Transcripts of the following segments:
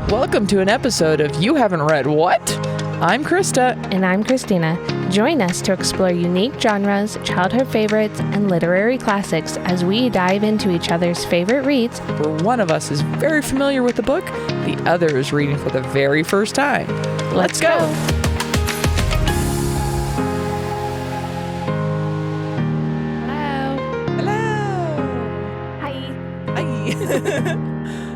Welcome to an episode of You Haven't Read What? I'm Krysta. And I'm Christina. Join us to explore unique genres, childhood favorites, and literary classics as we dive into each other's favorite reads. Where one of us is very familiar with the book, the other is reading for the very first time. Let's go. Hello. Hi.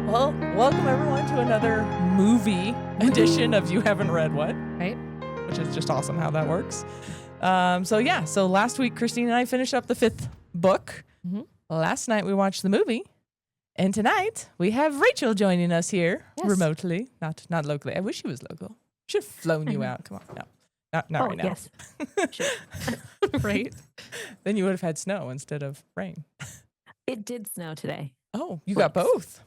Well, welcome everyone to another movie edition of You Haven't Read What? Right. Which is just awesome how that works. So last week, Christine and I finished up the 5th book. Mm-hmm. Last night we watched the movie. And tonight we have Rachel joining us here remotely, not locally. I wish she was local. Should have flown you out. Come on. No, not right now. Yes. Right. Then you would have had snow instead of rain. It did snow today. Oh, you got both.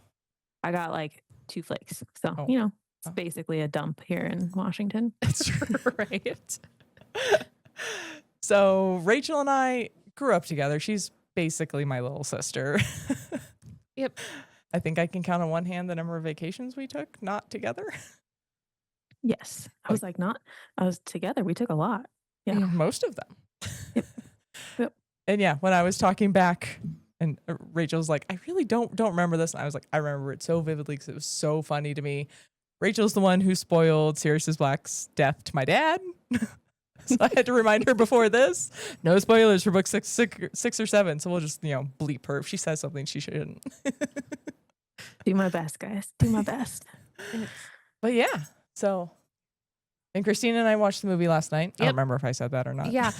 I got like 2 flakes. So, it's Oh. basically a dump here in Washington. That's right. So Rachel and I grew up together. She's basically my little sister. Yep. I think I can count on one hand the number of vacations we took not together. Yes. I was together. We took a lot. Yeah. Most of them. Yep. And yeah, when I was talking back and Rachel's like, I really don't remember this. And I was like, I remember it so vividly because it was so funny to me. Rachel's the one who spoiled Sirius Black's death to my dad. So I had to remind her before this. No spoilers for book six or 7. So we'll just, bleep her if she says something she shouldn't. Do my best, guys. Do my best. But yeah, so. And Christina and I watched the movie last night. I don't remember if I said that or not. Yeah.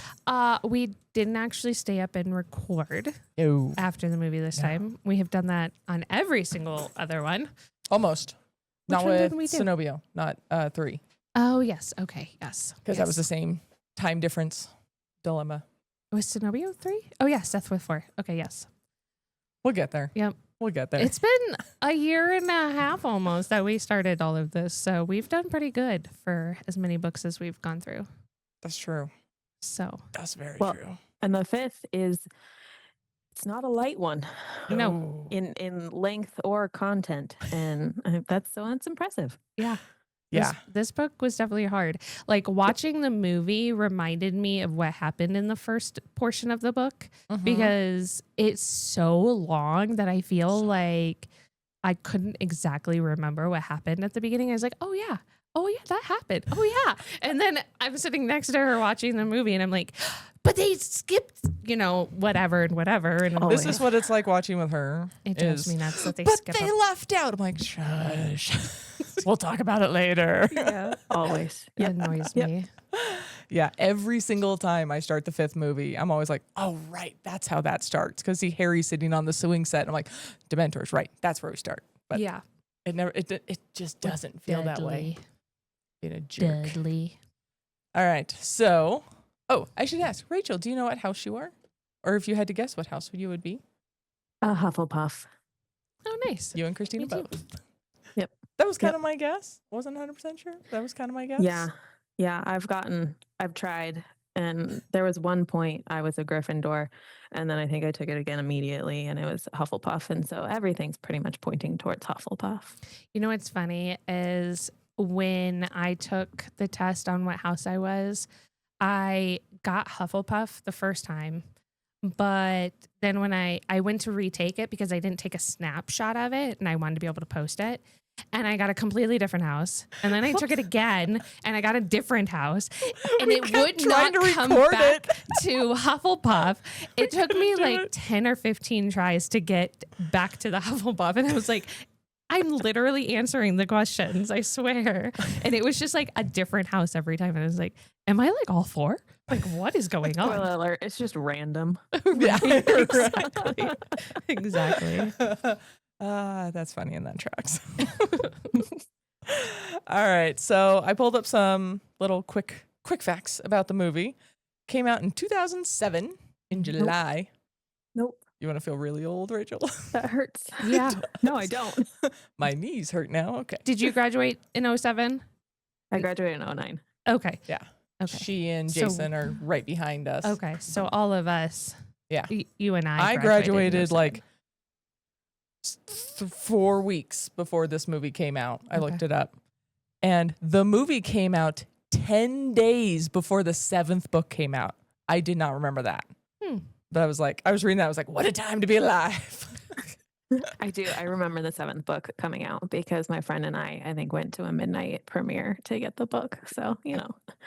We didn't actually stay up and record after the movie this time. We have done that on every single other one. Almost. Which not one with did we do? Zenobia, not 3. Oh, yes. Okay. Yes. Because that was the same time difference dilemma. Was Zenobia 3? Oh, yeah. Seth with 4. Okay. Yes. We'll get there. Yep. We'll get there. It's been a year and a half almost that we started all of this. So we've done pretty good for as many books as we've gone through. That's true. So That's very Well, true. And the 5th it's not a light one. No. In length or content. And that's impressive. yeah. Yeah. This book was definitely hard. Like watching the movie reminded me of what happened in the first portion of the book because it's so long that I feel like I couldn't exactly remember what happened at the beginning. I was like, oh yeah, that happened. Oh yeah. And then I'm sitting next to her watching the movie and I'm like, but they skipped, whatever and whatever. And This is what it's like watching with her. it drives me nuts that they But skip they up. left out. I'm like, shush. We'll talk about it later. Yeah. Always. It annoys me. Yeah, every single time I start the 5th movie, I'm always like, oh, right, that's how that starts. Because see Harry sitting on the sewing set. And I'm like, Dementors, right, that's where we start. But Yeah. it just doesn't feel that way. Being a jerk. Deadly. All right, so, I should ask, Rachel, do you know what house you are? Or if you had to guess what house you would be? A Hufflepuff. Oh, nice. You and Christina Me too. both. Yep. That was kind of my guess. Wasn't 100% sure. That was kind of my guess. Yeah. Yeah. I've tried. And there was one point I was a Gryffindor, and then I think I took it again immediately, and it was Hufflepuff. And so everything's pretty much pointing towards Hufflepuff. You know what's funny is when I took the test on what house I was, I got Hufflepuff the first time. But then when I went to retake it because I didn't take a snapshot of it and I wanted to be able to post it. And I got a completely different house. And then I took it again and I got a different house. And it would not come back to Hufflepuff. It took me like 10 or 15 tries to get back to the Hufflepuff. And I was like, I'm literally answering the questions, I swear. And it was just like a different house every time. And I was like, am I like all 4? Like, what is going on? Spoiler alert, it's just random. Yeah, Exactly. Exactly. That's funny, and that tracks. All right, so I pulled up some little quick facts about the movie. Came out in 2007 in July. Nope. You want to feel really old, Rachel? That hurts. Yeah. No, I don't. My knees hurt now. Okay. Did you graduate in 07? I graduated in 09. Okay. Yeah. Okay. She and So- Jason are right behind us. Okay. So all of us, Yeah. you and I I graduated in 07. like 4 weeks before this movie came out. I Okay. looked it up. And the movie came out 10 days before the 7th book came out. I did not remember that. But I was reading that. I was like, what a time to be alive. I do. I remember the 7th book coming out because my friend and I think, went to a midnight premiere to get the book. So,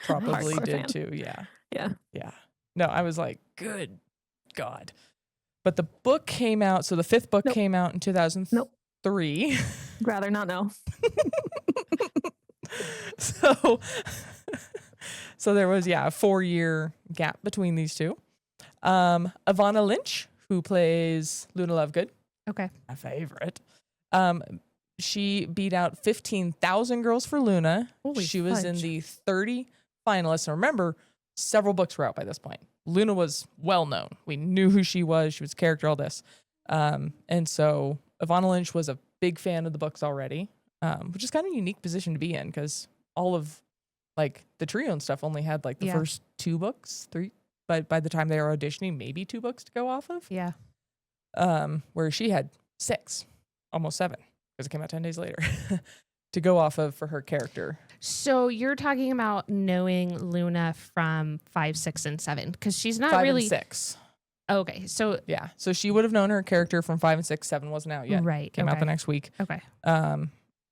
Probably hardcore did fan. too. Yeah. Yeah. Yeah. No, I was like, good God. But the book came out. So the 5th book Nope. came out in 2003. Nope. Rather not know. So there was, a 4-year gap between these two. Ivana Lynch, who plays Luna Lovegood, Okay. my favorite. She beat out 15,000 girls for Luna. Holy she was in fudge. the 30 finalists. And remember, several books were out by this point. Luna was well known. We knew who she was. She was a character, all this. And so Ivana Lynch was a big fan of the books already, which is kind of a unique position to be in because all of the trio and stuff only had the first 2 books, 3. But by the time they were auditioning, maybe 2 books to go off of. Yeah. Where she had 6, almost 7, because it came out 10 days later, to go off of for her character. So you're talking about knowing Luna from 5, 6, and 7 because she's not 5 really and 6. Okay. So Yeah. So she would have known her character from 5 and 6. 7 wasn't out yet. right. Came out okay. the next week. Okay.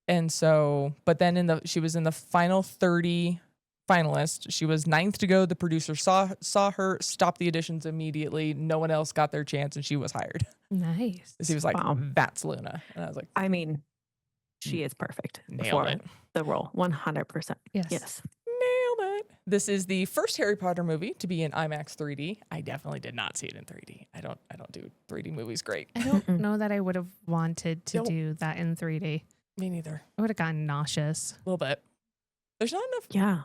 And so, but then she was in the final 30 finalists. She was 9th to go. The producer saw her, stopped the auditions immediately. No one else got their chance, and she was hired. Nice. He was like, Wow. "That's Luna," and I was like, I mean, she is perfect "Nailed for it, the role. 100%. Yes. Yes. nailed it." This is the first Harry Potter movie to be in IMAX 3D. I definitely did not see it in 3D. I don't do 3D movies great. I don't Mm-mm. know that I would have wanted to Nope. do that in 3D. Me neither. I would have gotten nauseous. A little bit. There's not enough Yeah.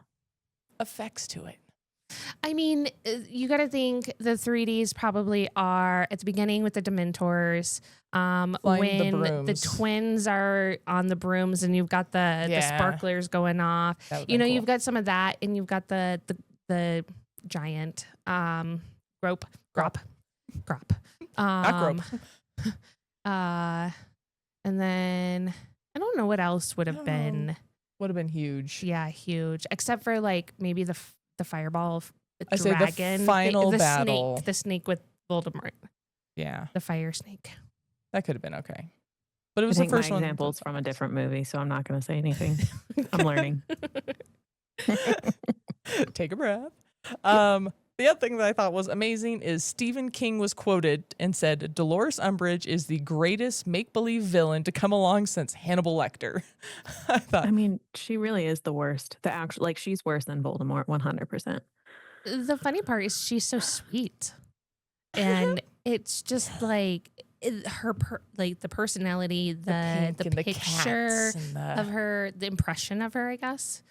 effects to it. I mean, you got to think the 3Ds probably are at the beginning with the Dementors. Flying the When the brooms. twins are on the brooms and you've got the Yeah. sparklers going off. That would've You know, been you've cool. got some of that, and you've got the giant grop. Not And then I don't know what else would have No. been. Would have been huge. Yeah, huge. Except for maybe the fireball I say the dragon, final battle. the snake with Voldemort, Yeah, the fire snake. that could have been okay. But it I was the think my first one. example's from a different movie, so I'm not going to say anything. I'm learning. Take a breath. The other thing that I thought was amazing is Stephen King was quoted and said, "Dolores Umbridge is the greatest make-believe villain to come along since Hannibal Lecter." I thought, I mean, she really is the worst. The actual, she's worse than Voldemort, 100%. The funny part is she's so sweet, and it's just the personality, the pink and the picture cats and of her, the impression of her, I guess,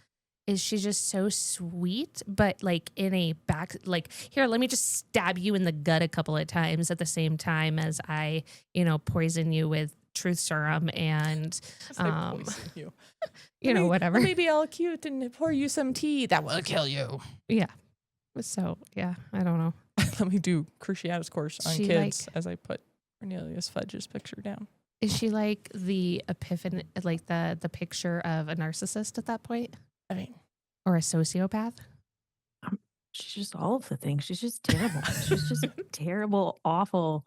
is she's just so sweet, but in a here, let me just stab you in the gut a couple of times at the same time as I, poison you with truth serum and, I poison you. whatever. Maybe I'll cute and pour you some tea. That will kill you. Yeah. So, yeah, I don't know. Let me do Cruciatus course on She, kids as I put Cornelius Fudge's picture down. Is she like the epiphany, like the picture of a narcissist at that point? I mean, Or a sociopath? She's just all of the things. She's just terrible. She's just terrible, awful.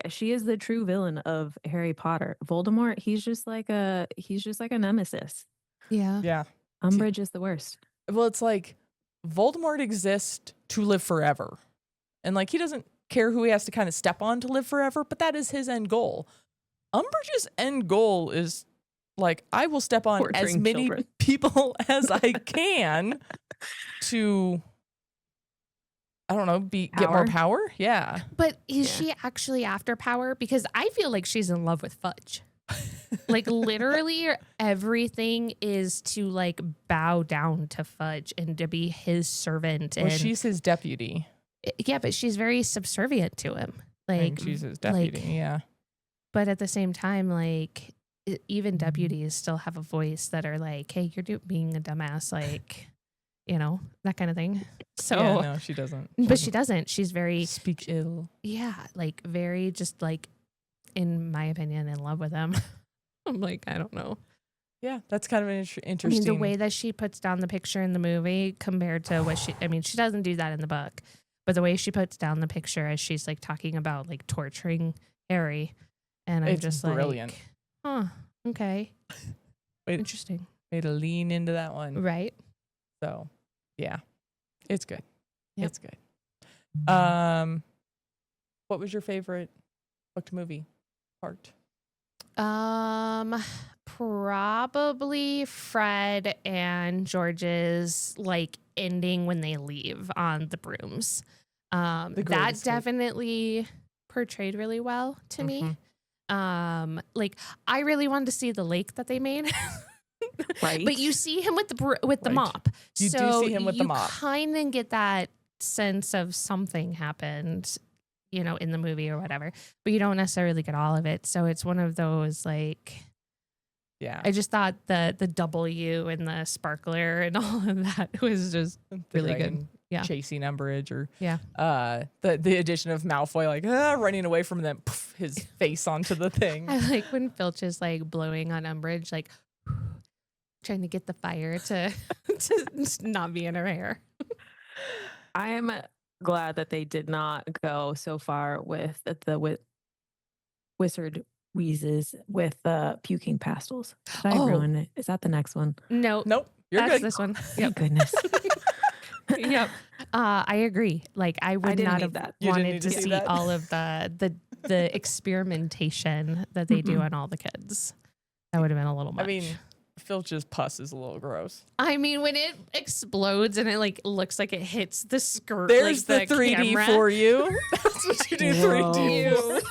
She is the true villain of Harry Potter. Voldemort, he's just like a nemesis. Yeah. yeah. Umbridge is the worst. Well, it's like Voldemort exists to live forever. And he doesn't care who he has to kind of step on to live forever, but that is his end goal. Umbridge's end goal is I will step on as Torturing many children. people as I can to, I don't know, get more power. Yeah. But is Yeah. she actually after power? Because I feel like she's in love with Fudge. Literally everything is to bow down to Fudge and to be his servant. Well, And she's his deputy. yeah, but she's very subservient to him. I mean, she's his deputy. Yeah. But at the same time, even deputies still have a voice that are hey, you're being a dumbass, that kind of thing. So, Yeah, no, she doesn't. but she doesn't. She's very, speak ill. yeah, very just in my opinion, in love with him. I'm like, I don't know. Yeah, that's kind of an I interesting. mean, the way that she puts down the picture in the movie compared to what she doesn't do that in the book, but the way she puts down the picture as she's like talking about like torturing Harry, and I'm It's just brilliant. like, huh, okay, Wait. interesting, Way to lean into that one. right? So, yeah, it's good. Yep. It's good. What was your favorite book to movie part? Probably Fred and George's like ending when they leave on the brooms. The Great That Escape. definitely portrayed really well to me. Mhm. Like I really wanted to see the lake that they made. Right. But you see him with the Right. mop. You do so see him with the mop. You kind of get that sense of something happened, you know, in the movie or whatever. But you don't necessarily get all of it. So it's one of those like, Yeah. I just thought the W and the sparkler and all of that was just The really good. dragon Yeah. chasing Umbridge, or Yeah. the addition of Malfoy like running away from them, poof, his face onto the thing. I like when Filch is like blowing on Umbridge, like trying to get the fire to not be in her hair. I'm glad that they did not go so far with the wizard wheezes with puking pastels. Did I ruin it? Is that the next one? No, Nope, you're that's good. this one. Thank Yep. goodness. Yep. I agree. Like I would didn't not need have that. You didn't wanted need to to see see that? all of the experimentation that they do on all the kids. That would have been a little much. I mean, Filch's pus is a little gross. I mean, when it explodes and it like looks like it hits the skirt, There's like the 3D camera. for you. That's what you do. Whoa. 3D. Ew.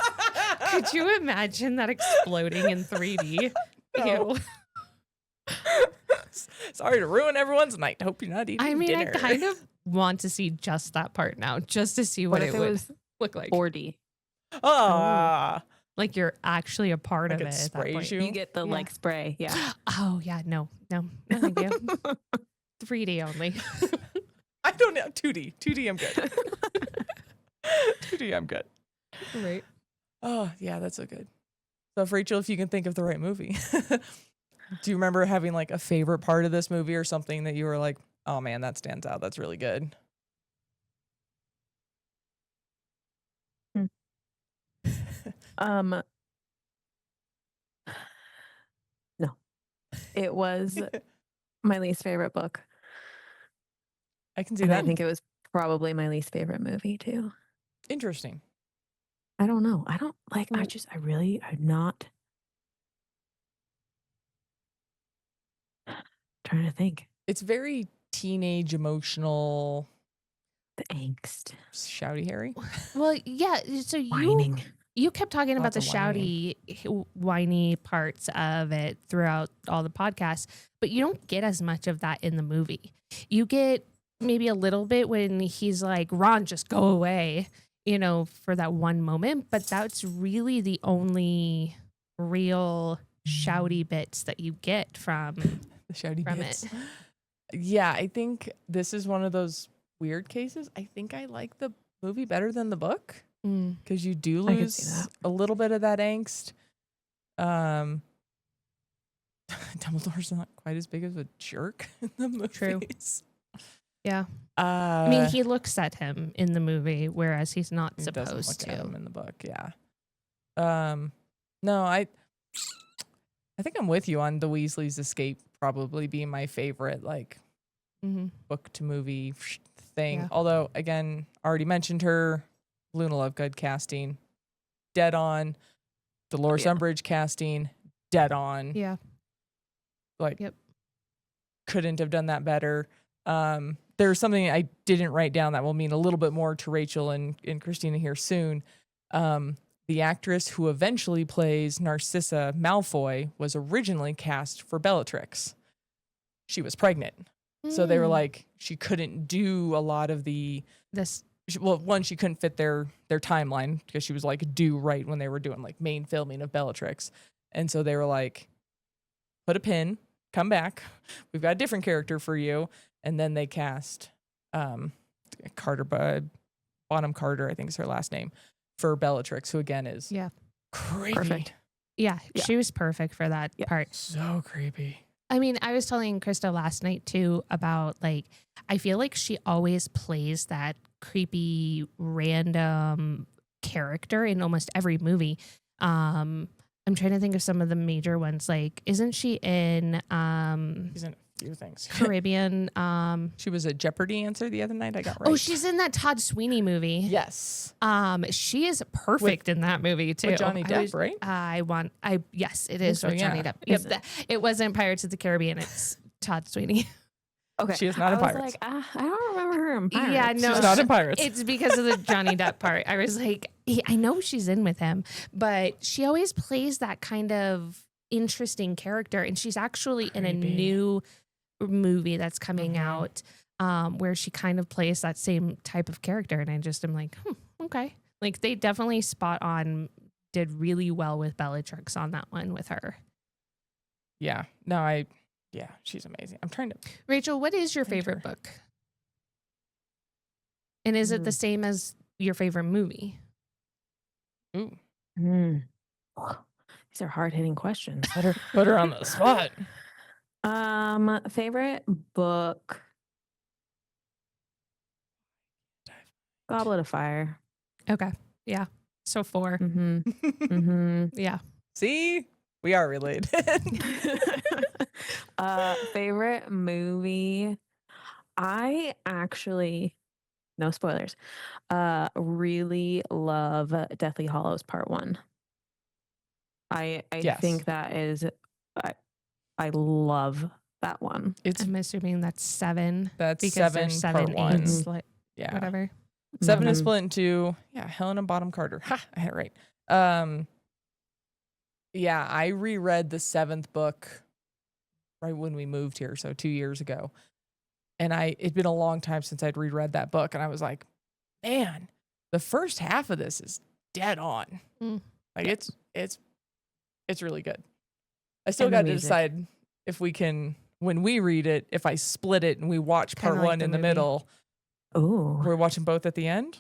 Could you imagine that exploding in 3D? No. Ew. Sorry to ruin everyone's night. Hope you're not eating I mean, dinner. I kind of want to see just that part now, just to see what What if it it would was look like. 4D? Ah, Like you're actually a part Like of it it at that sprays point. you? You get the Yeah. like spray. Yeah. Oh yeah, no, thank you. 3D only. I don't know. 2D. 2D, I'm good. 2D, I'm good. Right. Oh, yeah, that's so good. So, if Rachel, if you can think of the right movie, do you remember having like a favorite part of this movie or something that you were like, oh man, that stands out. That's really good. No. It was my least favorite book. I can see And that. I think it was probably my least favorite movie too. Interesting. I don't know. I don't like, I'm not trying to think. It's very teenage, emotional, The angst, shouty Harry. Well, yeah. So whining. you kept talking about the Lots of whining. shouty, whiny parts of it throughout all the podcasts, but you don't get as much of that in the movie. You get maybe a little bit when he's like, Ron, just go away, you know, for that one moment, but that's really the only real shouty bits that you get from The shouty From bits. it. Yeah, I think this is one of those weird cases. I think I like the movie better than the book because you do I could see lose that. a little bit of that angst. Dumbledore's not quite as big of a jerk in the movies. True. Yeah. I I mean, he looks at him in the movie, whereas he's not He doesn't supposed look at him to. in the book. Yeah. No, I think I'm with you on the Weasley's escape probably being my favorite like Mm-hmm. book to movie thing. Yeah. Although again, already mentioned her, Luna Lovegood casting, dead on. Dolores Yeah. Umbridge casting, dead on. Yeah. Like, Yep. couldn't have done that better. There's something I didn't write down that will mean a little bit more to Rachel and Christina here soon. The actress who eventually plays Narcissa Malfoy was originally cast for Bellatrix. She was pregnant. So they were Mm. like, she couldn't do a lot of the, This. well, one, she couldn't fit their timeline because she was like due right when they were doing like main filming of Bellatrix. And so they were like, put a pin, come back. We've got a different character for you. And then they cast Carter, Bonham Carter, I think is her last name, for Bellatrix, who again is Yeah. Creepy. Perfect. Yeah, Yeah. she was perfect for that Yeah. part. So creepy. I mean, I was telling Krysta last night too about like, I feel like she always plays that creepy random character in almost every movie. I'm trying to think of some of the major ones. Like, isn't she in She's in a few things. Caribbean? She was a Jeopardy answer the other night. I got right. Oh, she's in that Todd Sweeney movie. Yes. She is perfect in that movie too. With Johnny Depp, right? Yes, it is so, with Johnny yeah. Depp. Yep, it wasn't Pirates of the Caribbean. It's Todd Sweeney. Okay. She is not in I was Pirates. like, I don't remember her in Pirates. Yeah, no, She's not in Pirates. It's because of the Johnny Depp part. I was like, I know she's in with him, but she always plays that kind of interesting character, and she's actually in a Creepy. new movie that's coming Mhm. out where she kind of plays that same type of character, and I just am like, okay. Like they definitely did really well with Bellatrix on that one with her. Yeah. No, yeah, she's amazing. I'm trying to. Rachel, what is your Thank favorite her. book? And is it the Mm. same as your favorite movie? Ooh, These are hard hitting questions. put her on the spot. Favorite book? Goblet of Fire. Okay. Yeah. So 4. Mm-hmm. Mm-hmm. Yeah. See, we are related. Favorite movie? I actually, no spoilers, really love Deathly Hallows Part 1. I Yes. think that is, I love that one. It's I'm assuming that's 7. that's Because 7 there's 7, part 1. 8, like Yeah. whatever. 7 is Mhm. split into Helen and Bottom Carter. Ha, I had it right. Yeah, I reread the 7th book right when we moved here, so 2 years ago. And it'd been a long time since I'd reread that book, and I was like, man, the first half of this is dead on. Mm. Like it's really good. I still And the got to music. decide if we can, when we read it, if I split it and we watch part Kinda like 1 the in the movie. middle. Oh, We're watching both at the end.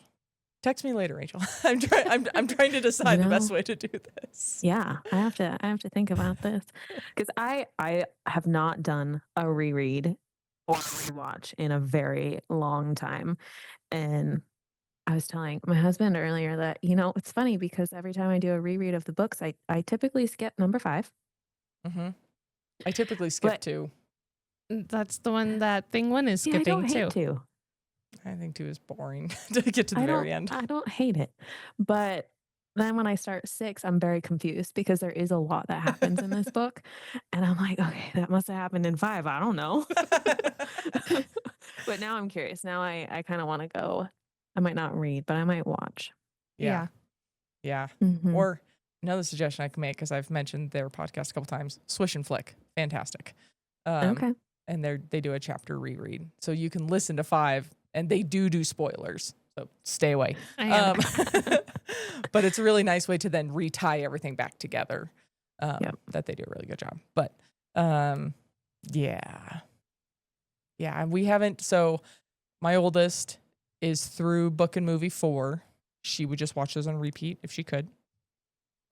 Text me later, Rachel. I'm trying to decide the best way to do this. yeah. I have to think about this because I have not done a reread or rewatch in a very long time, and I was telling my husband earlier that it's funny because every time I do a reread of the books, I typically skip number 5. Mm-hmm. I typically skip But- 2. That's the one that Thing 1 is Yeah, I skipping don't too. hate to. I think 2 is boring to get to the very end. I don't hate it, but then when I start 6, I'm very confused because there is a lot that happens in this book, and I'm like, okay, that must have happened in 5. I don't know. But now I'm curious. Now I kind of want to go. I might not read, but I might watch. Yeah. Yeah. Mhm. Or another suggestion I can make, because I've mentioned their podcast a couple times, Swish and Flick. Fantastic. Okay. And they do a chapter reread. So you can listen to 5, and they do spoilers. So stay away. I am. But it's a really nice way to then retie everything back together. Yep. That they do a really good job. But yeah. Yeah, we haven't. So my oldest is through book and movie 4. She would just watch those on repeat if she could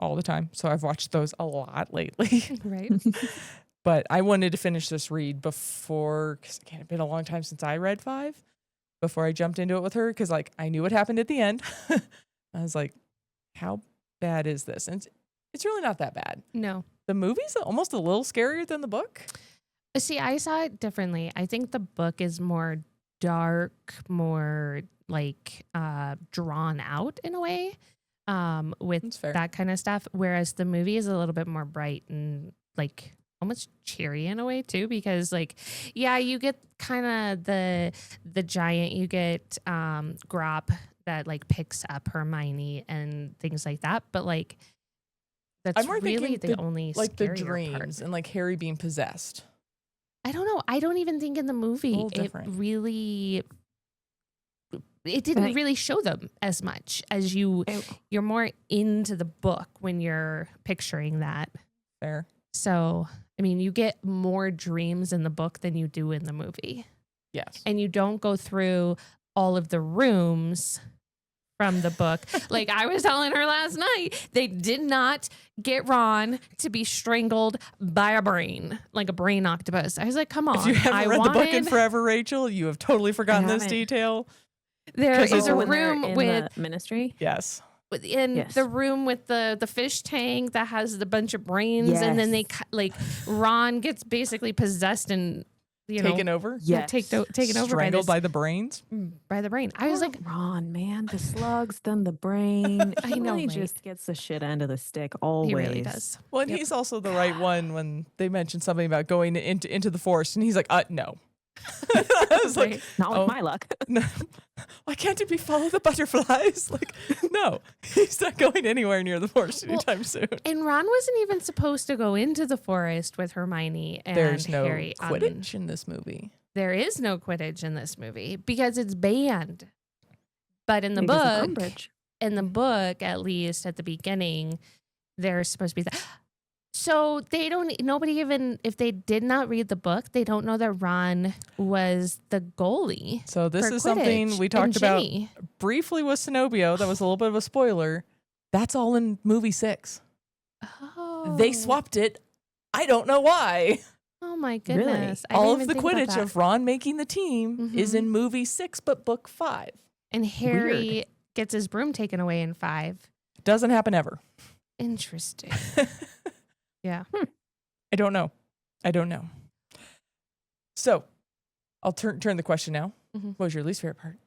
all the time. So I've watched those a lot lately. Right. But I wanted to finish this read before, because again, it's been a long time since I read 5, before I jumped into it with her, because like I knew what happened at the end. I was like, how bad is this? And it's really not that bad. No. The movie's almost a little scarier than the book. See, I saw it differently. I think the book is more dark, more like drawn out in a way with That's fair. that kind of stuff. Whereas the movie is a little bit more bright and like almost cheery in a way too, because like, yeah, you get kind of the giant, you get Grop that like picks up Hermione and things like that. But like, that's I'm more really thinking the only like the scarier dreams part. and like Harry being possessed. I don't know. I don't even think in the movie little it different. really. It didn't Right. really show them as much as you're more into the book when you're picturing that. Fair. So, I mean, you get more dreams in the book than you do in the movie. Yes. And you don't go through all of the rooms from the book. Like I was telling her last night, they did not get Ron to be strangled by a brain, like a brain octopus. I was like, come on. If you haven't read the book in forever, Rachel, you have totally forgotten this detail. There is a when they're room in with the ministry. Yes. in the room with the fish tank that has the bunch of brains, and then they like Ron gets basically possessed and taken over. Yeah, taken over strangled by the brains. By the brain. I was like, Ron, man, the slugs, then the brain. I know, He right? just gets the shit end of the stick always. He really does. Well, and he's also the right one when they mentioned something about going into the forest, and he's like, no. I was like, not with my luck. No. Why can't it be follow the butterflies? Like, no, he's not going anywhere near the forest anytime soon. And Ron wasn't even supposed to go into the forest with Hermione and There's no Harry. Quidditch in this movie. There is no Quidditch in this movie because it's banned. But in the Because of book, at least at the beginning, there's supposed to be that. So nobody even, if they did not read the book, they don't know that Ron was the goalie. So this is Quidditch. something we talked And about Ginny. briefly with Zenobia. That was a little bit of a spoiler. That's all in movie 6. Oh. They swapped it. I don't know why. Oh my goodness. I All didn't of the even think about Quidditch that. of Ron making the team is in movie 6, but book 5. And Harry gets his broom taken away in 5. Doesn't happen ever. Interesting. Yeah. I don't know. So I'll turn the question now. What was your least favorite part?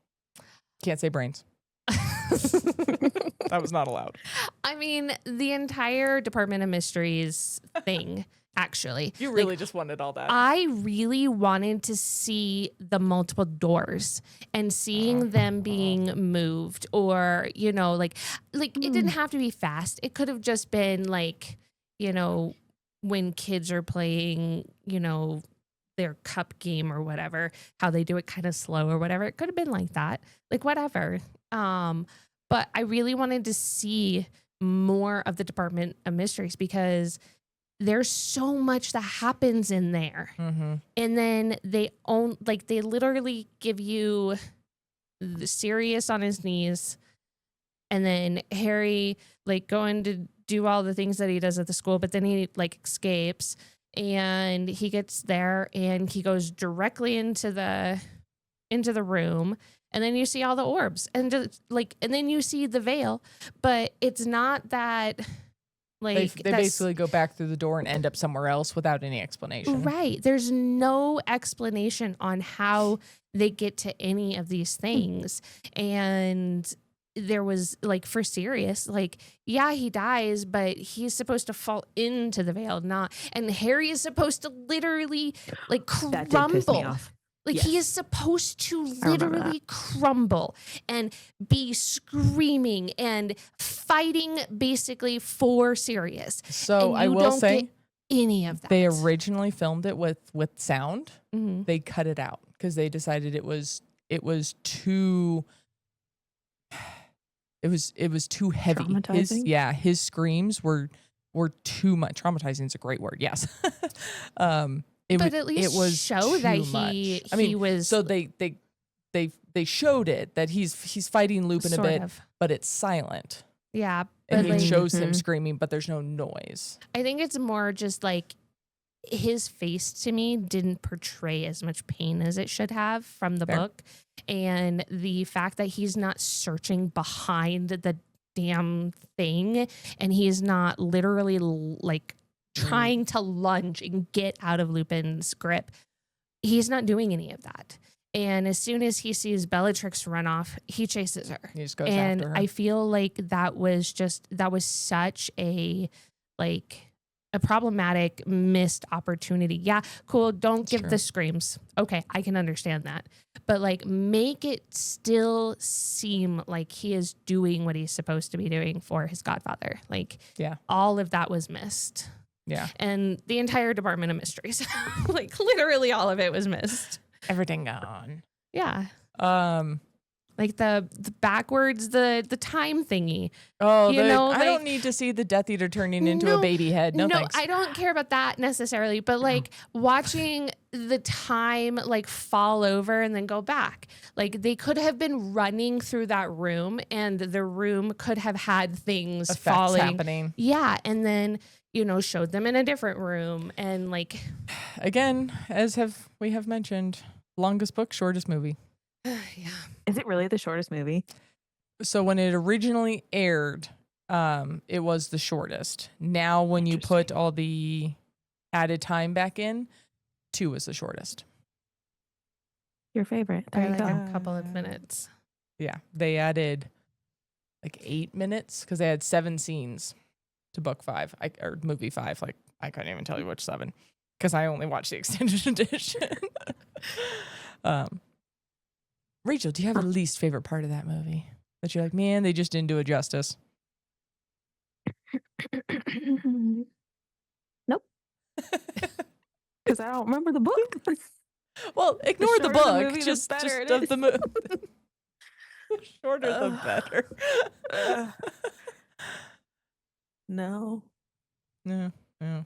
Can't say brains. That was not allowed. I mean, the entire Department of Mysteries thing, actually. You really just wanted all that. I really wanted to see the multiple doors and seeing them being moved, or, like it didn't have to be fast. It could have just been like, when kids are playing, their cup game or whatever, how they do it kind of slow or whatever. It could have been like that, like whatever. But I really wanted to see more of the Department of Mysteries because there's so much that happens in there. And then they literally give you the Sirius on his knees, and then Harry going to do all the things that he does at the school, but then he escapes, and he gets there and he goes directly into the room, and then you see all the orbs and just and then you see the veil, but it's not that they basically go back through the door and end up somewhere else without any explanation. Right. There's no explanation on how they get to any of these things. And there was for Sirius, he dies, but he's supposed to fall into the veil, and Harry is supposed to literally crumble. That did piss me off. He is supposed to literally crumble and be screaming and fighting basically for Sirius. So and I will say, get any of that. They originally filmed it with sound. Mm-hmm. They cut it out because they decided it was too. It was too heavy. Traumatizing? His screams were too much. Traumatizing is a great word. Yes. But at least it was show that much. he was. So they showed it that he's fighting Lupin a bit, but it's silent. Yeah, And but it shows him screaming, but there's no noise. I think it's more just his face to me didn't portray as much pain as it should have from the book, and the fact that he's not searching behind the damn thing, and he's not literally trying to lunge and get out of Lupin's grip. He's not doing any of that. And as soon as he sees Bellatrix run off, he chases her. He just goes and after her. I feel like that was such a problematic missed opportunity. Yeah, cool. Don't give the screams. Okay, I can understand that. But make it still seem like he is doing what he's supposed to be doing for his godfather. All of that was missed. Yeah. And the entire Department of Mysteries. Literally all of it was missed. Everything gone. Yeah. Like the backwards, the time thingy. Oh, You know, I don't like- need to see the Death Eater turning into a No, baby head. No, thanks. I don't care about that necessarily, but like watching the time like fall over and then go back. Like they could have been running through that room and the room could have had things Effects falling. happening. Yeah. And then, you know, showed them in a different room and like, Again, we have mentioned, longest book, shortest movie. yeah. Is it really the shortest movie? So when it originally aired, it was the shortest. Now when you put all the added time back in, 2 is the shortest. Your favorite. By There you like go. a couple of minutes. Yeah, they added like 8 minutes because they had 7 scenes to book 5 or movie 5. Like I couldn't even tell you which 7 because I only watched the extended edition. Rachel, do you have a least favorite part of that movie that you're like, man, they just didn't do it justice? Nope. Because I don't remember the book. Well, ignore the shorter the book. movie, the Just better it of is. the movie. The shorter, the better. No. No, no.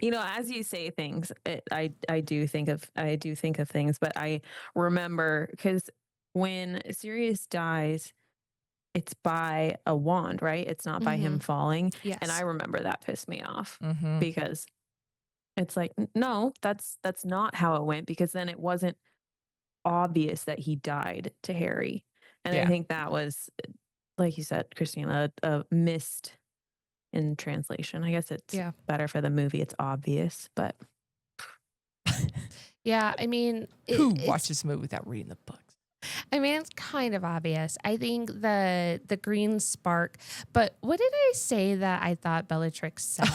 You know, as you say things, I do think of things, but I remember because when Sirius dies, it's by a wand, right? It's not by him falling. Yes. And I remember that pissed me off Mm-hmm. because it's like, no, that's not how it went, because then it wasn't obvious that he died to Harry. And Yeah. I think that was, like you said, Christina, a missed in translation. I guess it's Yeah. better for the movie. It's obvious, but Yeah. I mean, Who it's- watches a movie without reading the books? I mean, it's kind of obvious. I think the green spark, but what did I say that I thought Bellatrix said?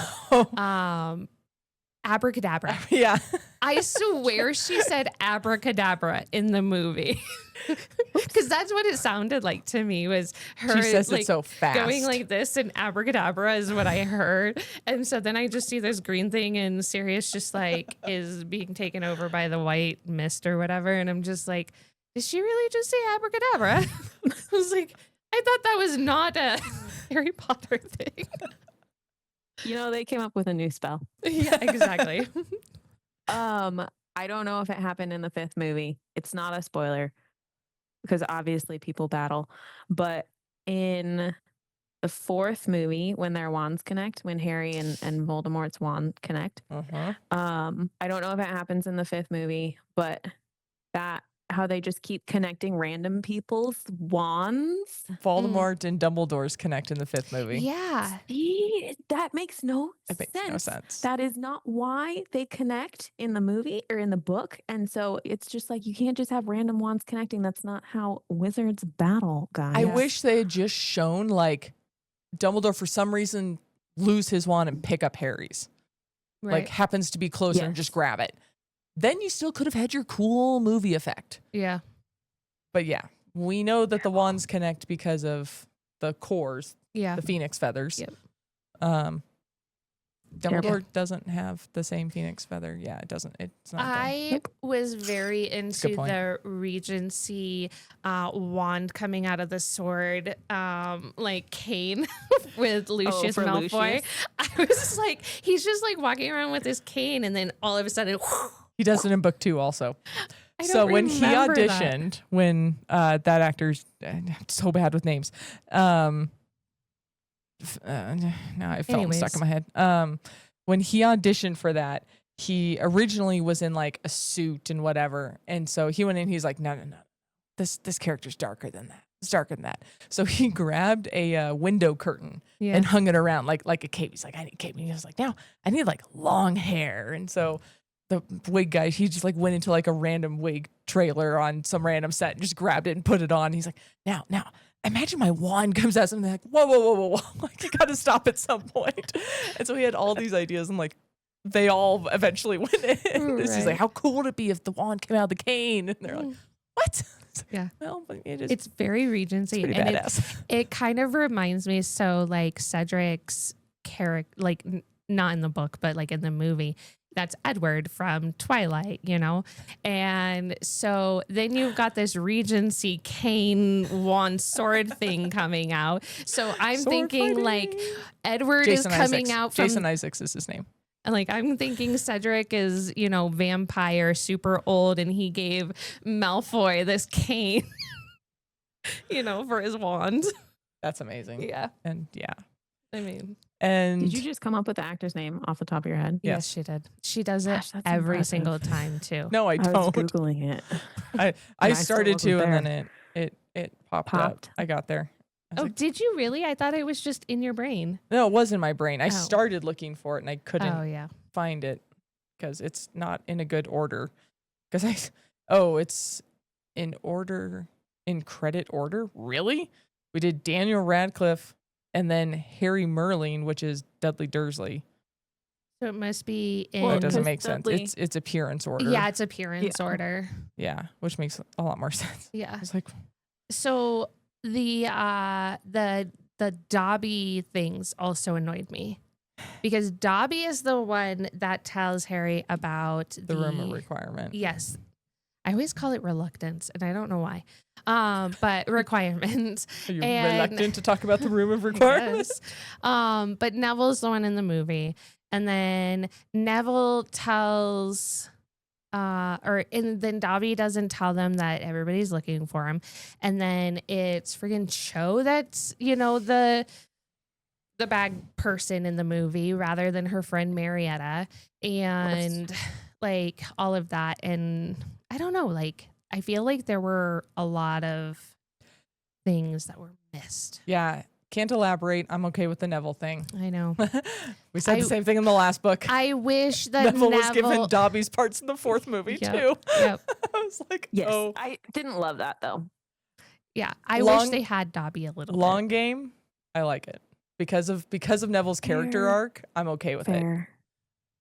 Abracadabra. Yeah. I swear she said abracadabra in the movie. Because that's what it sounded like to me, was her She says like it so fast. going like this, and abracadabra is what I heard. And so then I just see this green thing, and Sirius just like is being taken over by the white mist or whatever. And I'm just like, did she really just say abracadabra? I was like, I thought that was not a Harry Potter thing. you know, they came up with a new spell. Yeah, exactly. I don't know if it happened in the 5th movie. It's not a spoiler because obviously people battle, but in the 4th movie, when their wands connect, when Harry and Voldemort's wand connect, Uh-huh. I don't know if it happens in the 5th movie, but that how they just keep connecting random people's wands. Voldemort and Dumbledore's connect in the 5th movie. Yeah. See, that makes no It makes sense. no sense. That is not why they connect in the movie or in the book. And so it's just like, you can't just have random wands connecting. That's not how wizards battle, guys. I wish they had just shown like Dumbledore for some reason lose his wand and pick up Harry's. Right. Like happens to be closer and just grab it. Then you still could have had your cool movie effect. Yeah. But yeah, we know that the wands connect because of the cores, Yeah. the phoenix feathers. Yep. Dumbledore doesn't have the same phoenix feather. Yeah, it doesn't. It's not. I was very a good into point. the Regency wand coming out of the sword, like cane with Lucius for Malfoy. Lucius? I was just like, he's just like walking around with his cane, and then all of a sudden, He does it in book 2 also. I don't So when he remember that. auditioned, when that actor's I'm so bad with names. Now it fell stuck in my head. When he auditioned for that, he originally was in like a suit and whatever, and so he went in. He's like, no. This character's darker than that. It's darker than that. So he grabbed a window curtain Yeah. and hung it around like a cape. He's like, I need a cape. And he was like, no, I need like long hair. And so the wig guy, he just like went into like a random wig trailer on some random set and just grabbed it and put it on. He's like, now, imagine my wand comes out. Something like, whoa. Like, you got to stop at some point. And so he had all these ideas, and like, they all eventually went in. He's Right. like, how cool would it be if the wand came out of the cane? And they're like, what? It's like, Yeah. well, but it is. It's very Regency, pretty and badass. it kind of reminds me so like Cedric's character, like not in the book, but like in the movie. that's Edward from Twilight, you know? And so then you've got this Regency cane wand sword thing coming out. So I'm Sword thinking fighting. like Edward Jason is coming Isaacs. out from Jason Isaacs is his name. and like I'm thinking Cedric is, you know, vampire, super old, and he gave Malfoy this cane, you know, for his wand. That's amazing. Yeah. And yeah. I mean, And Did you just come up with the actor's name off the top of your head? Yes. yes, she did. She does it Gosh, that's every impressive. single time too. no, I I was don't. Googling it. I I still started wasn't to, and there. then it popped Popped. up. I got there. I was Oh, like, did you really? I thought it was just in your brain. no, it was in my brain. I Oh. started looking for it, and I couldn't Oh yeah. find it because it's not in a good order. Because it's in order, in credit order. Really? We did Daniel Radcliffe and then Harry Merlin, which is Dudley Dursley. So it must be in. Well, it doesn't because make sense. Dudley- It's appearance order. yeah, it's appearance Yeah. order. Yeah, which makes a lot more sense. Yeah. I was like, So the Dobby things also annoyed me because Dobby is the one that tells Harry about the room of requirement. Yes. I always call it reluctance, and I don't know why. But requirements. Are you And- reluctant to talk about the room of requirement? Yes. But Neville's the one in the movie. And then Neville tells and then Dobby doesn't tell them that everybody's looking for him. And then it's friggin' Cho that's, you know, the bad person in the movie rather than her friend Marietta. And like all of that. And I don't know, like I feel like there were a lot of things that were missed. Yeah, can't elaborate. I'm okay with the Neville thing. I know. We said I- the same thing in the last book. I wish that Neville was given Dobby's parts in the fourth movie Yep, too. yep. I was like, Yes. oh, I didn't love that though. Yeah, I wish Long- they had Dobby a little long game. I like it because of Neville's character Fair. arc. I'm okay with it Fair.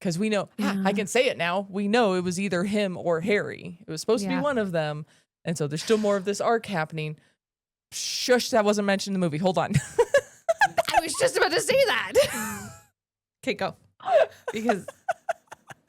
because we know I Yeah. can say it now. We know it was either him or Harry. It was supposed to be Yeah. one of them, and so there's still more of this arc happening. Shush, that wasn't mentioned in the movie. Hold on. I was just about to say that. Okay, go. Because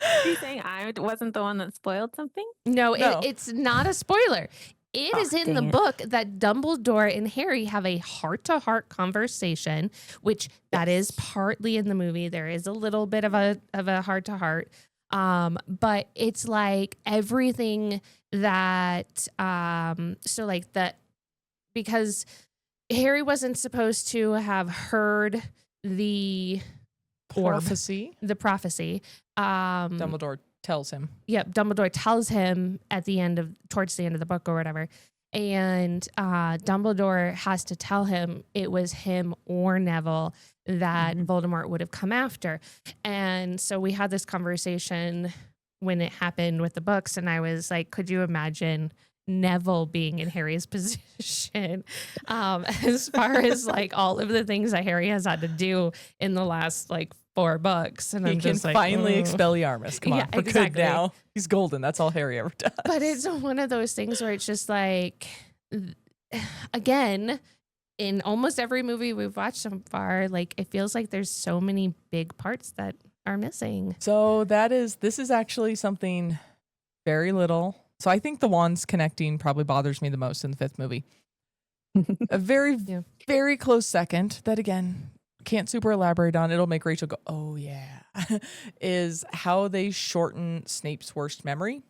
Are you saying I wasn't the one that spoiled something? no, No. it's not a spoiler. It Oh, is in the dang it. book that Dumbledore and Harry have a heart-to-heart conversation, which that is partly in the movie. There is a little bit of a heart-to-heart. But it's like everything that so like that because Harry wasn't supposed to have heard the orb, Prophecy. the prophecy. Dumbledore tells him. Yep, Dumbledore tells him towards the end of the book or whatever. And Dumbledore has to tell him it was him or Neville that Voldemort would have come after. And so we had this conversation when it happened with the books. And I was like, could you imagine Neville being in Harry's position as far as like all of the things that Harry has had to do in the last like 4 books? And He I'm can just like, finally "Ugh." expel Yarmus. Come on, Yeah, we're good exactly. now. He's golden. That's all Harry ever does. But it's one of those things where it's just like, again, in almost every movie we've watched so far, like it feels like there's so many big parts that are missing. So this is actually something very little. So I think the wands connecting probably bothers me the most in the 5th movie. A very, Yeah. very close second that again, can't super elaborate on. It'll make Rachel go, oh yeah, is how they shorten Snape's worst memory.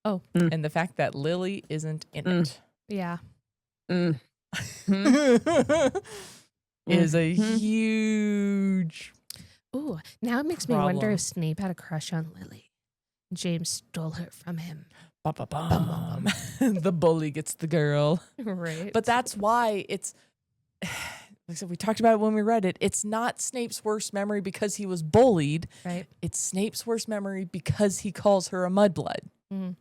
Oh. And the fact that Lily isn't in it. Yeah. Mm. Is a Mhm. huge Ooh, now it makes me wonder Problem. if Snape had a crush on Lily. James stole her from him. bum. The bully gets the girl. Right. But that's why it's like I said, we talked about it when we read it. It's not Snape's worst memory because he was bullied. right. It's Snape's worst memory because he calls her a mudblood. Mm.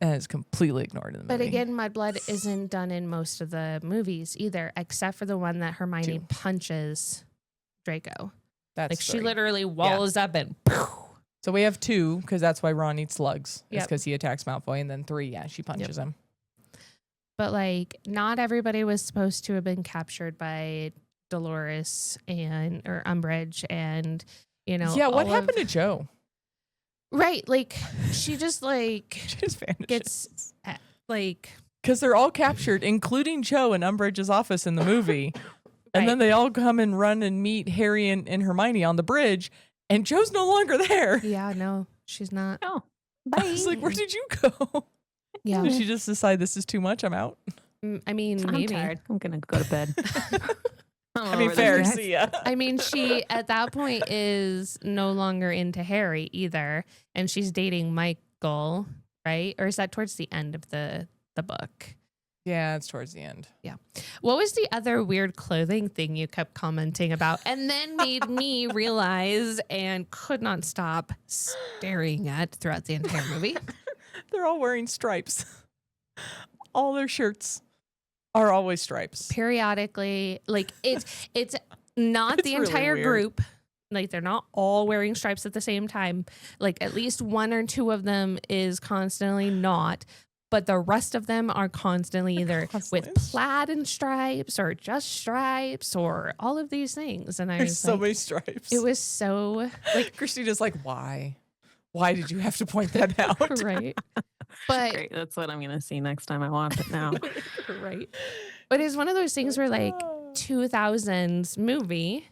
And it's completely ignored in the But movie. again, Mudblood isn't done in most of the movies either, except for the one that Hermione 2. punches Draco. That's Like she 3. literally walls up and So we have 2 because that's why Ron eats slugs. It's Yep. because he attacks Malfoy. And then 3, yeah, she punches him. But like not everybody was supposed to have been captured by Dolores or Umbridge and you know Yeah, what all happened of, to Joe? Right. Like she just like She just vanishes. gets like Because they're all captured, including Cho in Umbridge's office in the movie. And Right. then they all come and run and meet Harry and Hermione on the bridge, and Cho's no longer there. yeah, no, she's not. Oh, I bye. was like, where did you go? Yeah. Did she just decide this is too much? I'm out. I mean, I'm maybe. tired. I'm gonna go to bed. I mean, fair. See ya. I mean, she at that point is no longer into Harry either, and she's dating Michael, right? Or is that towards the end of the book? Yeah, it's towards the end. What was the other weird clothing thing you kept commenting about and then made me realize and could not stop staring at throughout the entire movie? They're all wearing stripes. All their shirts are always stripes. Periodically, like it's not It's the really entire weird. group. Like they're not all wearing stripes at the same time. Like at least one or two of them is constantly not. But the rest of them are constantly either Constantly. with plaid and stripes or just stripes or all of these things. And I There's was so like, many stripes. it was so like Christina's like, why? Why did you have to point that out? right. But Great. That's what I'm gonna see next time I watch it now. right. But it's one of those things where like 2000s movie,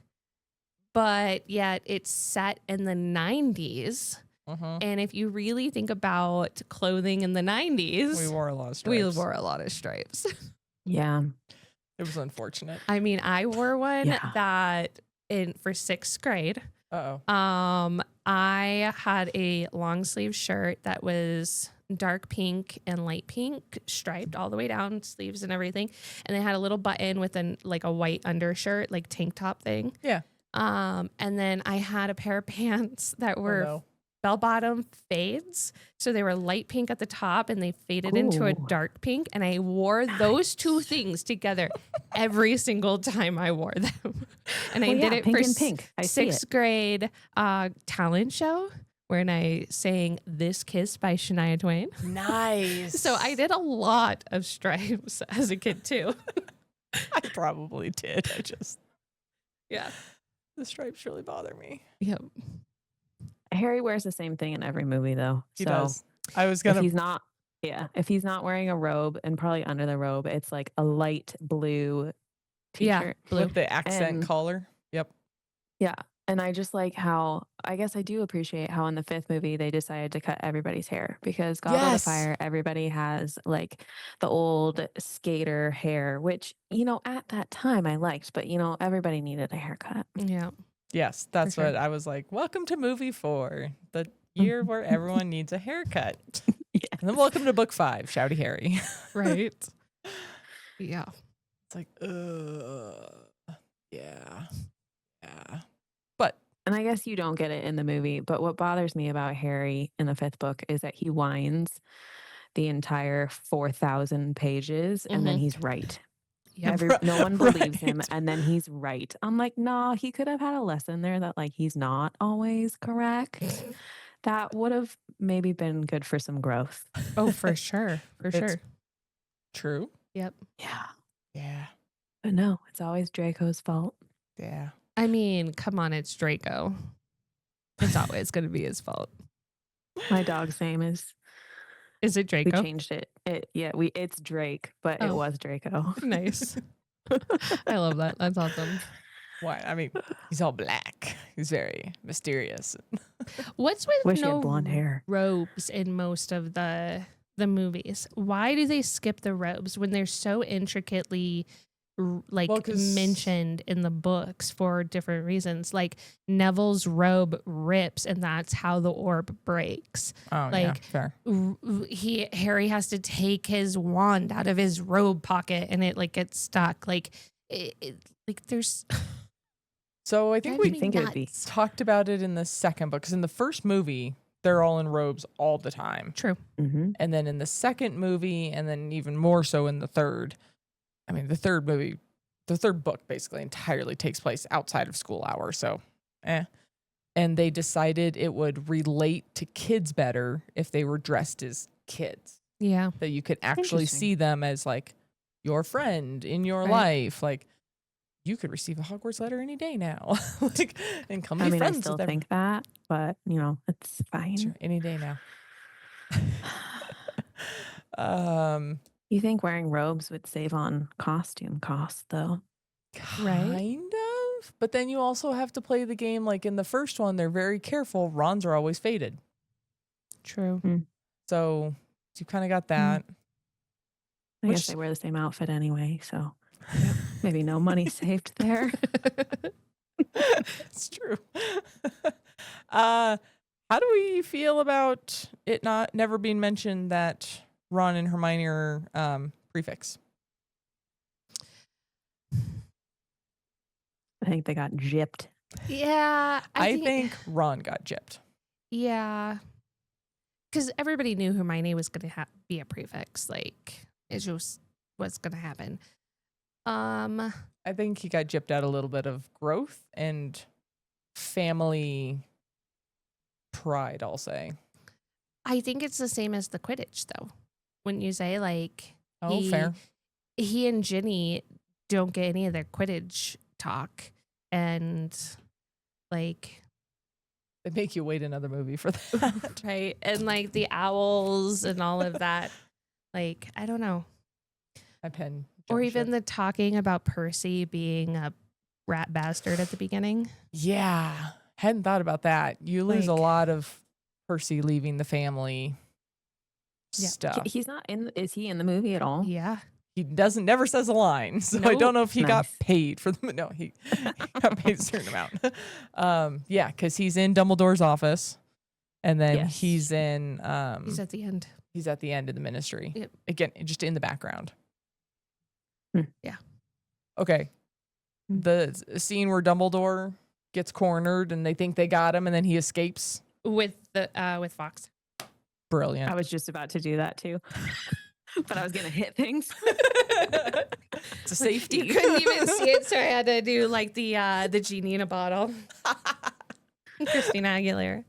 but yet it's set in the 90s. Uh-huh. And if you really think about clothing in the 90s, We wore a lot of stripes. we wore a lot of stripes. Yeah. It was unfortunate. I mean, I wore one Yeah. that for 6th grade. Uh-oh. I had a long sleeve shirt that was dark pink and light pink, striped all the way down, sleeves and everything. And they had a little button with like a white undershirt, like tank top thing. Yeah. And then I had a pair of pants that were Oh, no. bell bottom fades. So they were light pink at the top and they faded into a Ooh. dark pink. And I wore those two things together every single time I wore them. And I Well, did yeah, it pink for and pink. I see 6th it. grade talent show when I sang This Kiss by Shania Twain. Nice. So I did a lot of stripes as a kid too. I probably did. Yeah. The stripes really bother me. Yep. Harry wears the same thing in every movie though. He so does. I was if gonna. he's not if he's not wearing a robe and probably under the robe, it's like a light blue Yeah. t-shirt. Blue. With the accent And- collar. Yep. Yeah. And I just like how I guess I do appreciate how in the 5th movie they decided to cut everybody's hair because Goblet of Yes. Fire, everybody has like the old skater hair, which, at that time I liked, but everybody needed a haircut. Yeah. Yes, that's sure. what I was like. Welcome to movie 4, the year where everyone needs a haircut. Yes. And then welcome to book 5, Shouty Harry. Right. Yeah. It's like, yeah. Yeah. But And I guess you don't get it in the movie, but what bothers me about Harry in the 5th book is that he whines the entire 4,000 pages and then Mhm. he's right. Yeah. No one believes him Right. and then he's right. I'm like, nah, he could have had a lesson there that like he's not always correct. That would have maybe been good for some growth. Oh, for sure. For It's- sure. true. Yep. Yeah. Yeah. But no, it's always Draco's fault. Yeah. I mean, come on, it's Draco. It's always going to be his fault. My dog's name is Is it we Draco? changed it. It's Drake, but it Oh. was Draco. Nice. I love that. That's awesome. Why? I mean, he's all black. He's very mysterious. What's with Wish he no had blonde hair. robes in most of the movies? Why do they skip the robes when they're so intricately Well, 'cause- mentioned in the books for different reasons? Like Neville's robe rips and that's how the orb breaks. Oh, yeah. Like, Fair. Harry has to take his wand out of his robe pocket and it like gets stuck. Like there's So I think Driving we You'd think it would be. nuts. talked about it in the second book because in the first movie, they're all in robes all the time. True. Mm-hmm. And then in the second movie, and then even more so in the third, I mean, the third book basically entirely takes place outside of school hours. So, And they decided it would relate to kids better if they were dressed as kids, Yeah. that you could actually Interesting. see them as like your friend in your Right. life. Like, you could receive a Hogwarts letter any day now. Like, and come be I mean, I friends still with them. think that, but it's fine. Sure, any day now. You think wearing robes would save on costume costs, though? Kind of. But then you also have to play the game like in the first one, they're very careful. Ron's are always faded. True. So you kind of got that. I guess they wear the same outfit anyway, so maybe no money saved there. It's true. How do we feel about it never being mentioned that Ron and Hermione are prefix? I think they got gypped. Yeah. I think Ron got gypped. Yeah. Because everybody knew Hermione was going to be a prefix. Like, it just was going to happen. I think he got gypped out a little bit of growth and family pride, I'll say. I think it's the same as the Quidditch, though. When you say, like, fair. He and Ginny don't get any of their Quidditch talk. And, like... They make you wait another movie for that. Right. And, like, the owls and all of that. Like, I don't know. My pen. Or even the talking about Percy being a rat bastard at the beginning. Yeah. Hadn't thought about that. You lose a lot of Percy leaving the family stuff. He's not in. Is he in the movie at all? Yeah. He never says a line. So I don't know if he got paid for them. No, he got paid a certain amount. Yeah, because he's in Dumbledore's office. And then he's in... he's at the end. He's at the end of the Ministry. Yep. Again, just in the background. Yeah. Okay. The scene where Dumbledore gets cornered and they think they got him and then he escapes. With Fox. Brilliant. I was just about to do that too. But I was going to hit things. It's a safety. You couldn't even see it, so I had to do like the genie in a bottle. Christina Aguilera.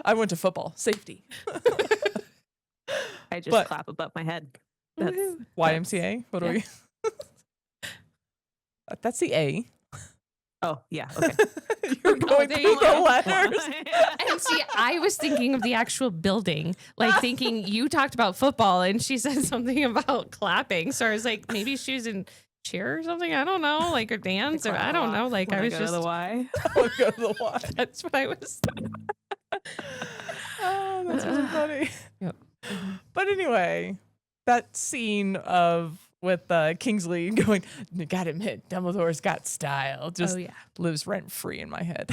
I went to football. Safety. I just clap above my head. That's YMCA? What are we? That's the A. Oh, yeah. Okay. You're going through the letters. And see, I was thinking of the actual building, like thinking you talked about football and she said something about clapping. So I was like, maybe she was in cheer or something. I don't know, like a dance or I don't know. Like I was just the Y. I want to go to the Y. That's what I was. Oh, that's really funny. Yep. But anyway, that scene with Kingsley going, gotta admit, Dumbledore's got style. Just lives rent free in my head.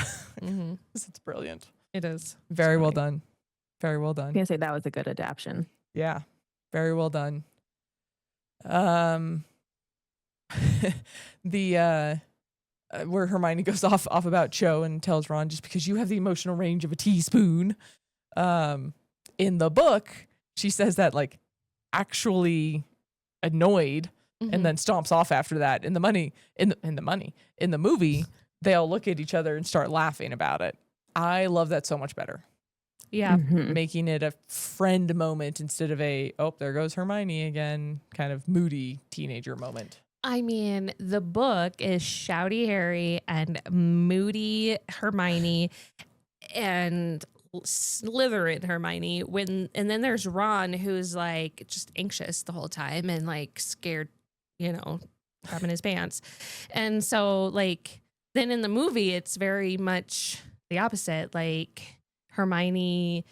It's brilliant. It is. Very well done. Very well done. I'm gonna say that was a good adaptation. Yeah. Very well done. The where Hermione goes off about Cho and tells Ron, just because you have the emotional range of a teaspoon. In the book, she says that like actually annoyed and then stomps off after that. In the movie, they all look at each other and start laughing about it. I love that so much better. Yeah. Making it a friend moment instead of there goes Hermione again, kind of moody teenager moment. I mean, the book is shouty Harry and moody Hermione and Slytherin Hermione and then there's Ron who's like just anxious the whole time and like scared, grabbing his pants. And so like then in the movie it's very much the opposite. Like Hermione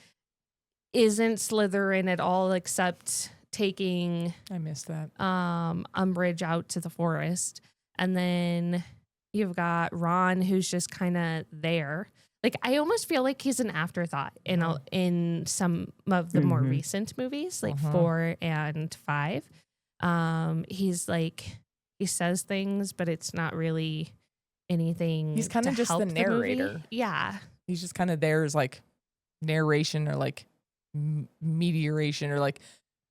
isn't Slytherin at all except taking I missed that. Umbridge out to the forest. And then you've got Ron who's just kind of there. Like I almost feel like he's an afterthought in some of the more recent movies, like 4 and 5. He's like he says things, but it's not really anything. He's kind of just the narrator. Yeah, he's just kind of there as like narration or like mediation or like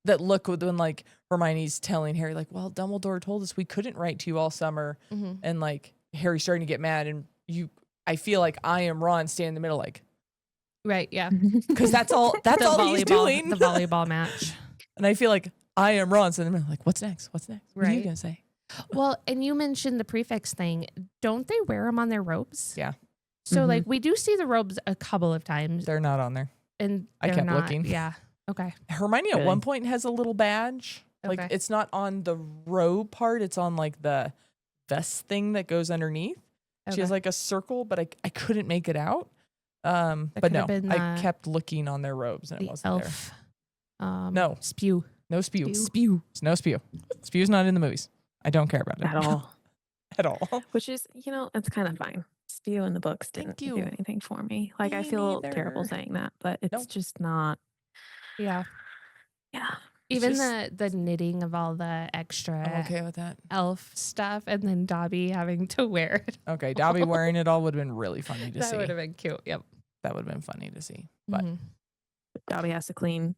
that look when like Hermione's telling Harry like, well, Dumbledore told us we couldn't write to you all summer, and like Harry's starting to get mad and I feel like I am Ron standing in the middle, like, right, yeah, because that's all he's doing. The volleyball match, and I feel like I am Ron standing in the middle, like, what's next? What's next? What are you Right. gonna say? Well, and you mentioned the prefix thing. Don't they wear them on their robes? Yeah. So Mhm. like we do see the robes a couple of times, They're not on there. and I they're kept not, looking. Yeah. Okay. Hermione at Really? one point has a little badge. Like Okay. it's not on the robe part. It's on like the vest thing that goes underneath. She has Okay. like a circle, but I couldn't make it out. But could no, have been I kept looking on their robes and it the wasn't there. elf. No. Spew. No spew. Spew. No spew. Spew's not in the movies. I don't care about it At all. at all. Which is, it's kind of fine. Spew in the books Thank didn't you. do anything for me. Like, I Me feel terrible neither. saying that, but it's No. just not. Yeah. Yeah. Even just- the knitting of all the extra I'm okay with that. elf stuff, and then Dobby having to wear it. Okay, Dobby wearing it all would have been really funny to That see. would have been cute. Yep. That would have been funny to see. But Mhm. Dobby has to clean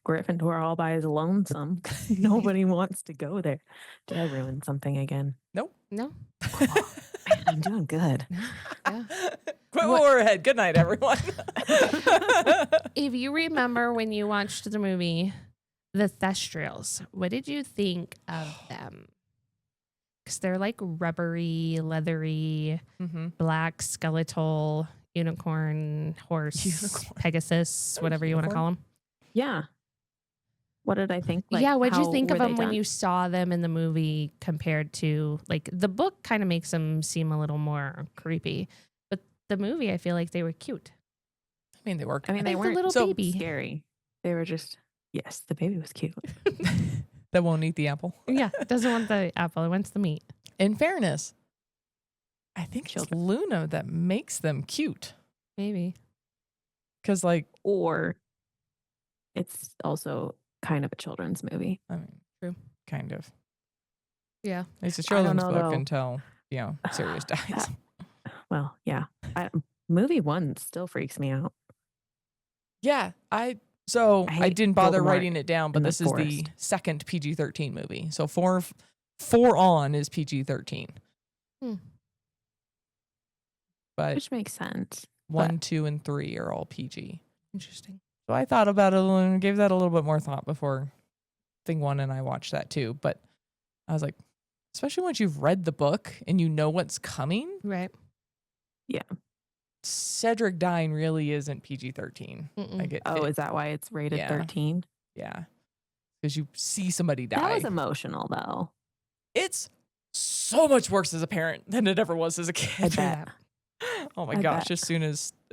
Gryffindor all by his lonesome. Nobody wants to go there. Did I ruin something again? No. Man, I'm doing good. Yeah. Quit while we're ahead. Good night, everyone. If you remember when you watched the movie The Thestrals, what did you think of them? Because they're like rubbery, leathery, Mm-hmm. black, skeletal, unicorn, horse, Unicorn. Pegasus, whatever you want to call them. Yeah. What did I think? Yeah, what did you how think of were they them when done? you saw them in the movie compared to like the book kind of makes them seem a little more creepy, but the movie I feel like they were cute. I mean, they work. I mean, they Like the weren't little so baby. scary. They were just, yes, the baby was cute. That won't eat the apple. Yeah, doesn't want the apple, it wants the meat. In fairness, I think it's Children. Luna that makes them cute. Maybe. Because, like, Or it's also kind of a children's movie. I mean, True. kind of. Yeah. It's a I don't children's know, book though. until, Sirius dies. Well, yeah. Movie one still freaks me out. Yeah, I hate didn't bother Voldemort writing it down, but in the this is the forest. second PG-13 movie. So four on is PG-13. Hmm. But Which makes sense. 1, 2, and 3 are all PG. Interesting. So I thought about it a little and gave that a little bit more thought before Thing 1 and I watched that too. But I was like, especially once you've read the book and you know what's coming, Right. Cedric dying really isn't PG-13. Mm-mm. Like it Oh, fit- is that why it's rated Yeah. 13? yeah. Because you see somebody die. That was emotional, though. It's so much worse as a parent than it ever was as a I kid. bet. Oh my I gosh! bet. As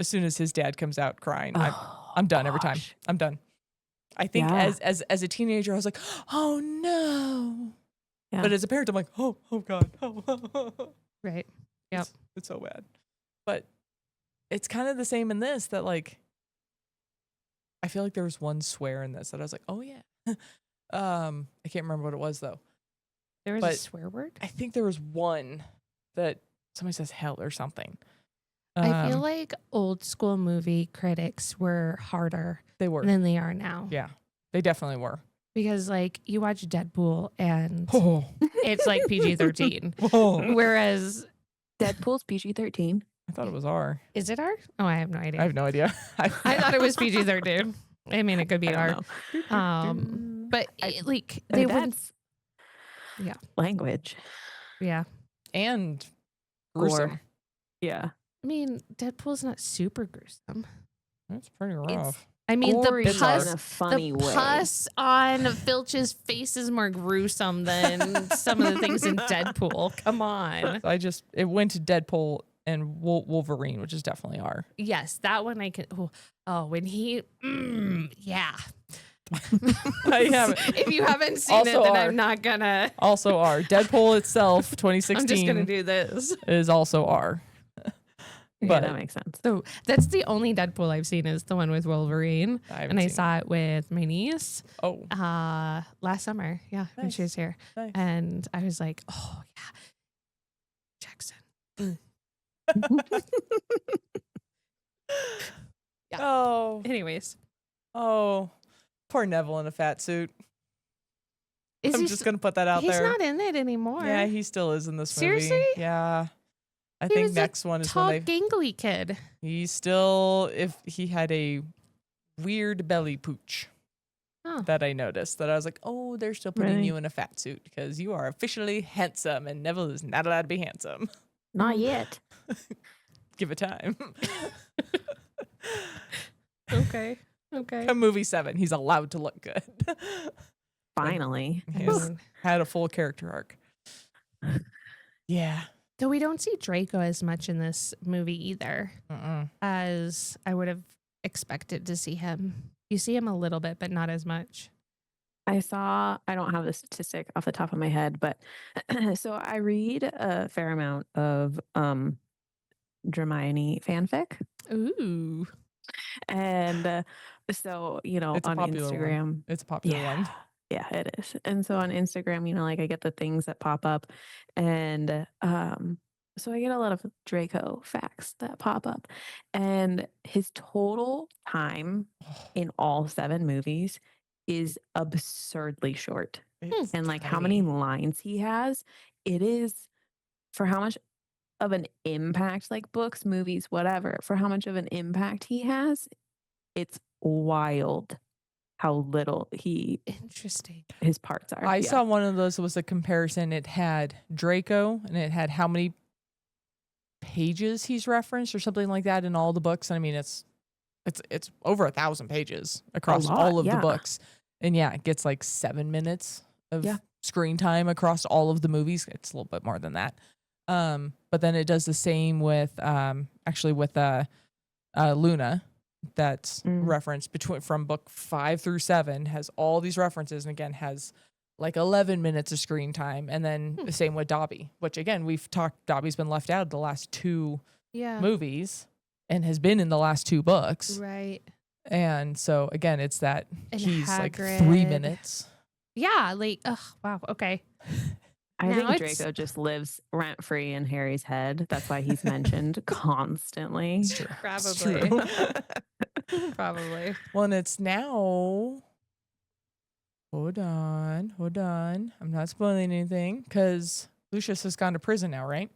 soon as his dad comes out crying, Oh, I'm done every time. gosh. I'm done. I think Yeah. as a teenager, I was like, oh no. Yeah. But as a parent, I'm like, oh god, oh. Right. Yep. It's so bad. But it's kind of the same in this. That like, I feel like there was one swear in this that I was like, oh yeah. I can't remember what it was though. There was a But swear word. I think there was one that somebody says hell or something. I feel like old school movie critics were harder they were. than they are now. Yeah, they definitely were. Because like you watch Deadpool and Oh, it's like PG-13. whoa. Whereas Deadpool's PG-13. I thought it was R. is it R? Oh, I have no idea. I have no idea. I thought it was PG-13. I mean, it could be I R. don't know. But like they would, That's Yeah. language. yeah. and gruesome. Gore. Yeah. I mean, Deadpool's not super gruesome. That's pretty rough. I mean, Gory the It's in pus, a funny the way. pus on Filch's face is more gruesome than some of the things in Deadpool. Come on. It went to Deadpool and Wolverine, which is definitely R. Yes, that one I can. Oh, when he, yeah. I haven't. If you haven't seen Also it, then R. I'm not gonna. Also R. Deadpool itself, I'm just 2016, gonna do this. is also R. Yeah, But- that makes sense. So that's the only Deadpool I've seen is the one with Wolverine, haven't and I seen saw it with my niece Oh, last summer. Yeah, when she Nice. was here, nice. and I was like, oh yeah, Jackson. Yeah. Oh, Anyways, oh, poor Neville in a fat suit. is I'm he? just gonna put that out He's there. not in it anymore. Yeah, he still is in this Seriously? movie. Yeah. I He think was a next one is tall, when gangly kid. he's still, if he had a weird belly pooch. Oh. that I noticed that I was like, oh, they're still putting Really? you in a fat suit because you are officially handsome and Neville is not allowed to be handsome. Not yet. Give it time. Okay. Okay. Come movie 7, he's allowed to look good. Finally. I Yes. mean, Had a full character arc. Yeah. though we don't see Draco as much in this movie either Mm-mm. as I would have expected to see him. You see him a little bit, but not as much. I don't have the statistic off the top of my head, but so I read a fair amount of Hermione fanfic. Ooh. And so, It's a on popular one. Instagram. It's a popular one. Yeah, it is. And so on Instagram, like I get the things that pop up. And so I get a lot of Draco facts that pop up. And his total time in all 7 movies is absurdly short. It's And like how many tiny. lines he has, it is for how much of an impact, like books, movies, whatever, for how much of an impact he has, it's wild how little Interesting. his parts are. I Yeah. saw one of those was a comparison. It had Draco and it had how many pages he's referenced or something like that in all the books. And I mean, it's over 1,000 pages across lot, all of the yeah. books. And yeah, it gets like 7 minutes of Yeah. screen time across all of the movies. It's a little bit more than that. But then it does the same with actually with Luna. That's referenced from book 5 through 7 has all these references and again has like 11 minutes of screen time. And then the same with Dobby, which again, we've talked, Dobby's been left out of the last 2 movies and has been in the last 2 books. Right. And so again, it's that And he's like 3 Hagrid. minutes. Yeah. Like, wow. Okay. I Now think it's- Draco just lives rent free in Harry's head. That's why he's mentioned constantly. It's true. It's true. Probably. Probably. Well, and it's now. Hold on. I'm not spoiling anything because Lucius has gone to prison now, right?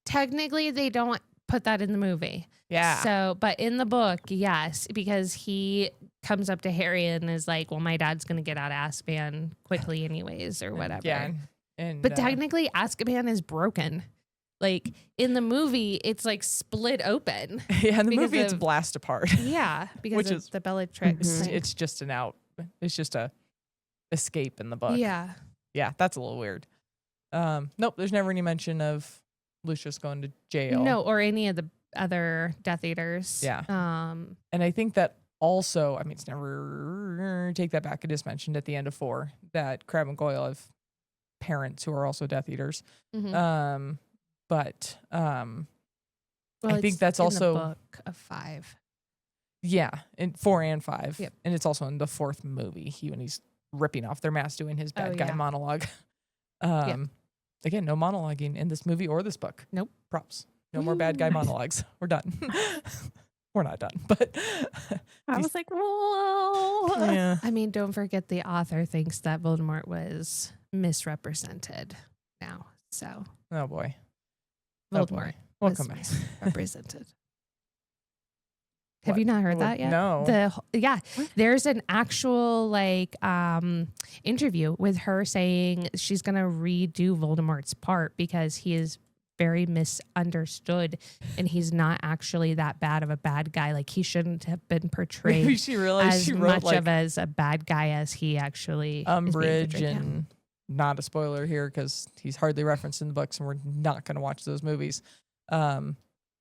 Technically, they don't put that in the movie. Yeah. So, but in the book, yes, because he comes up to Harry and is like, well, my dad's going to get out of Azkaban quickly anyways or whatever. Yeah. And But technically, Azkaban is broken. Like in the movie, it's like split open. yeah, in the because movie it's of- blast apart. Yeah, because Which of is- the Bellatrix. Mhm. thing. It's just an out. It's just a escape in the book. Yeah. Yeah, that's a little weird. Nope, there's never any mention of Lucius going to jail. No, or any of the other Death Eaters. Yeah. Um. And I think that also, I mean, it's never, take that back. It is mentioned at the end of 4 that Crabbe and Goyle have parents who are also Death Eaters. Mhm. But Well, I think it's that's in the also, book of 5. yeah, in 4 and 5. Yep. And it's also in the 4th movie, when he's ripping off their mask doing his bad guy yeah. monologue. Yep. Again, no monologuing in this movie or this book. Nope. Props. No more bad guy monologues. We're done. We're not done, but I was like, whoa. yeah. I mean, don't forget the author thinks that Voldemort was misrepresented now. So Oh boy. Oh, boy. Voldemort Welcome was back. misrepresented. Have What? you not heard What? that yet? No. There's an actual interview with her saying she's gonna redo Voldemort's part because he is very misunderstood and he's not actually that bad of a bad guy. Like he shouldn't have been portrayed Maybe she realized as she wrote much like of as a bad guy as he actually is being Umbridge portrayed. Yeah. and not a spoiler here because he's hardly referenced in the books and we're not going to watch those movies.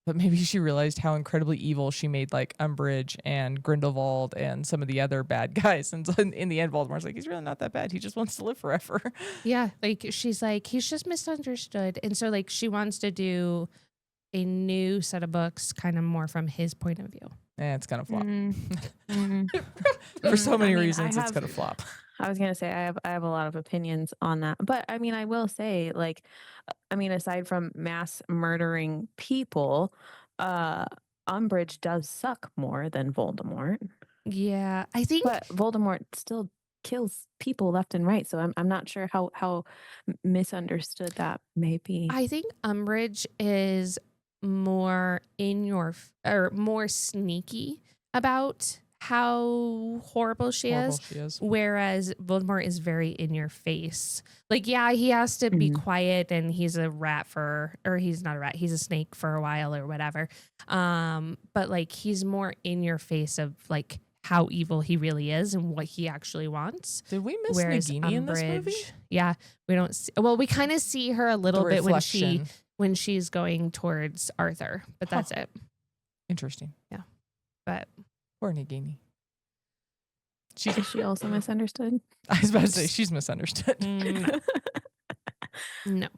But maybe she realized how incredibly evil she made like Umbridge and Grindelwald and some of the other bad guys. And so in the end, Voldemort's like, he's really not that bad. He just wants to live forever. Yeah, like she's like, he's just misunderstood. And so like she wants to do a new set of books kind of more from his point of view. It's going to flop. Mhm. For so many I mean, reasons, I it's have- going to flop. I was gonna say I have a lot of opinions on that, but I mean I will say aside from mass murdering people, Umbridge does suck more than Voldemort, Yeah, I think but Voldemort still kills people left and right. So I'm not sure how misunderstood that may be. I think Umbridge is more or more sneaky about how horrible she Horrible is. she is. Whereas Voldemort is very in your face. Like, yeah, he has to be quiet and he's a rat or he's not a rat, he's a snake for a while or whatever. But like he's more in your face of like how evil he really is and what he actually wants. Did we miss Whereas Nagini in this movie? yeah, we don't see, well, we kind of see her a little The bit reflection. when she's going towards Arthur, but that's it. Interesting. But Poor Nagini. Is she also misunderstood? I was about to say she's misunderstood. no.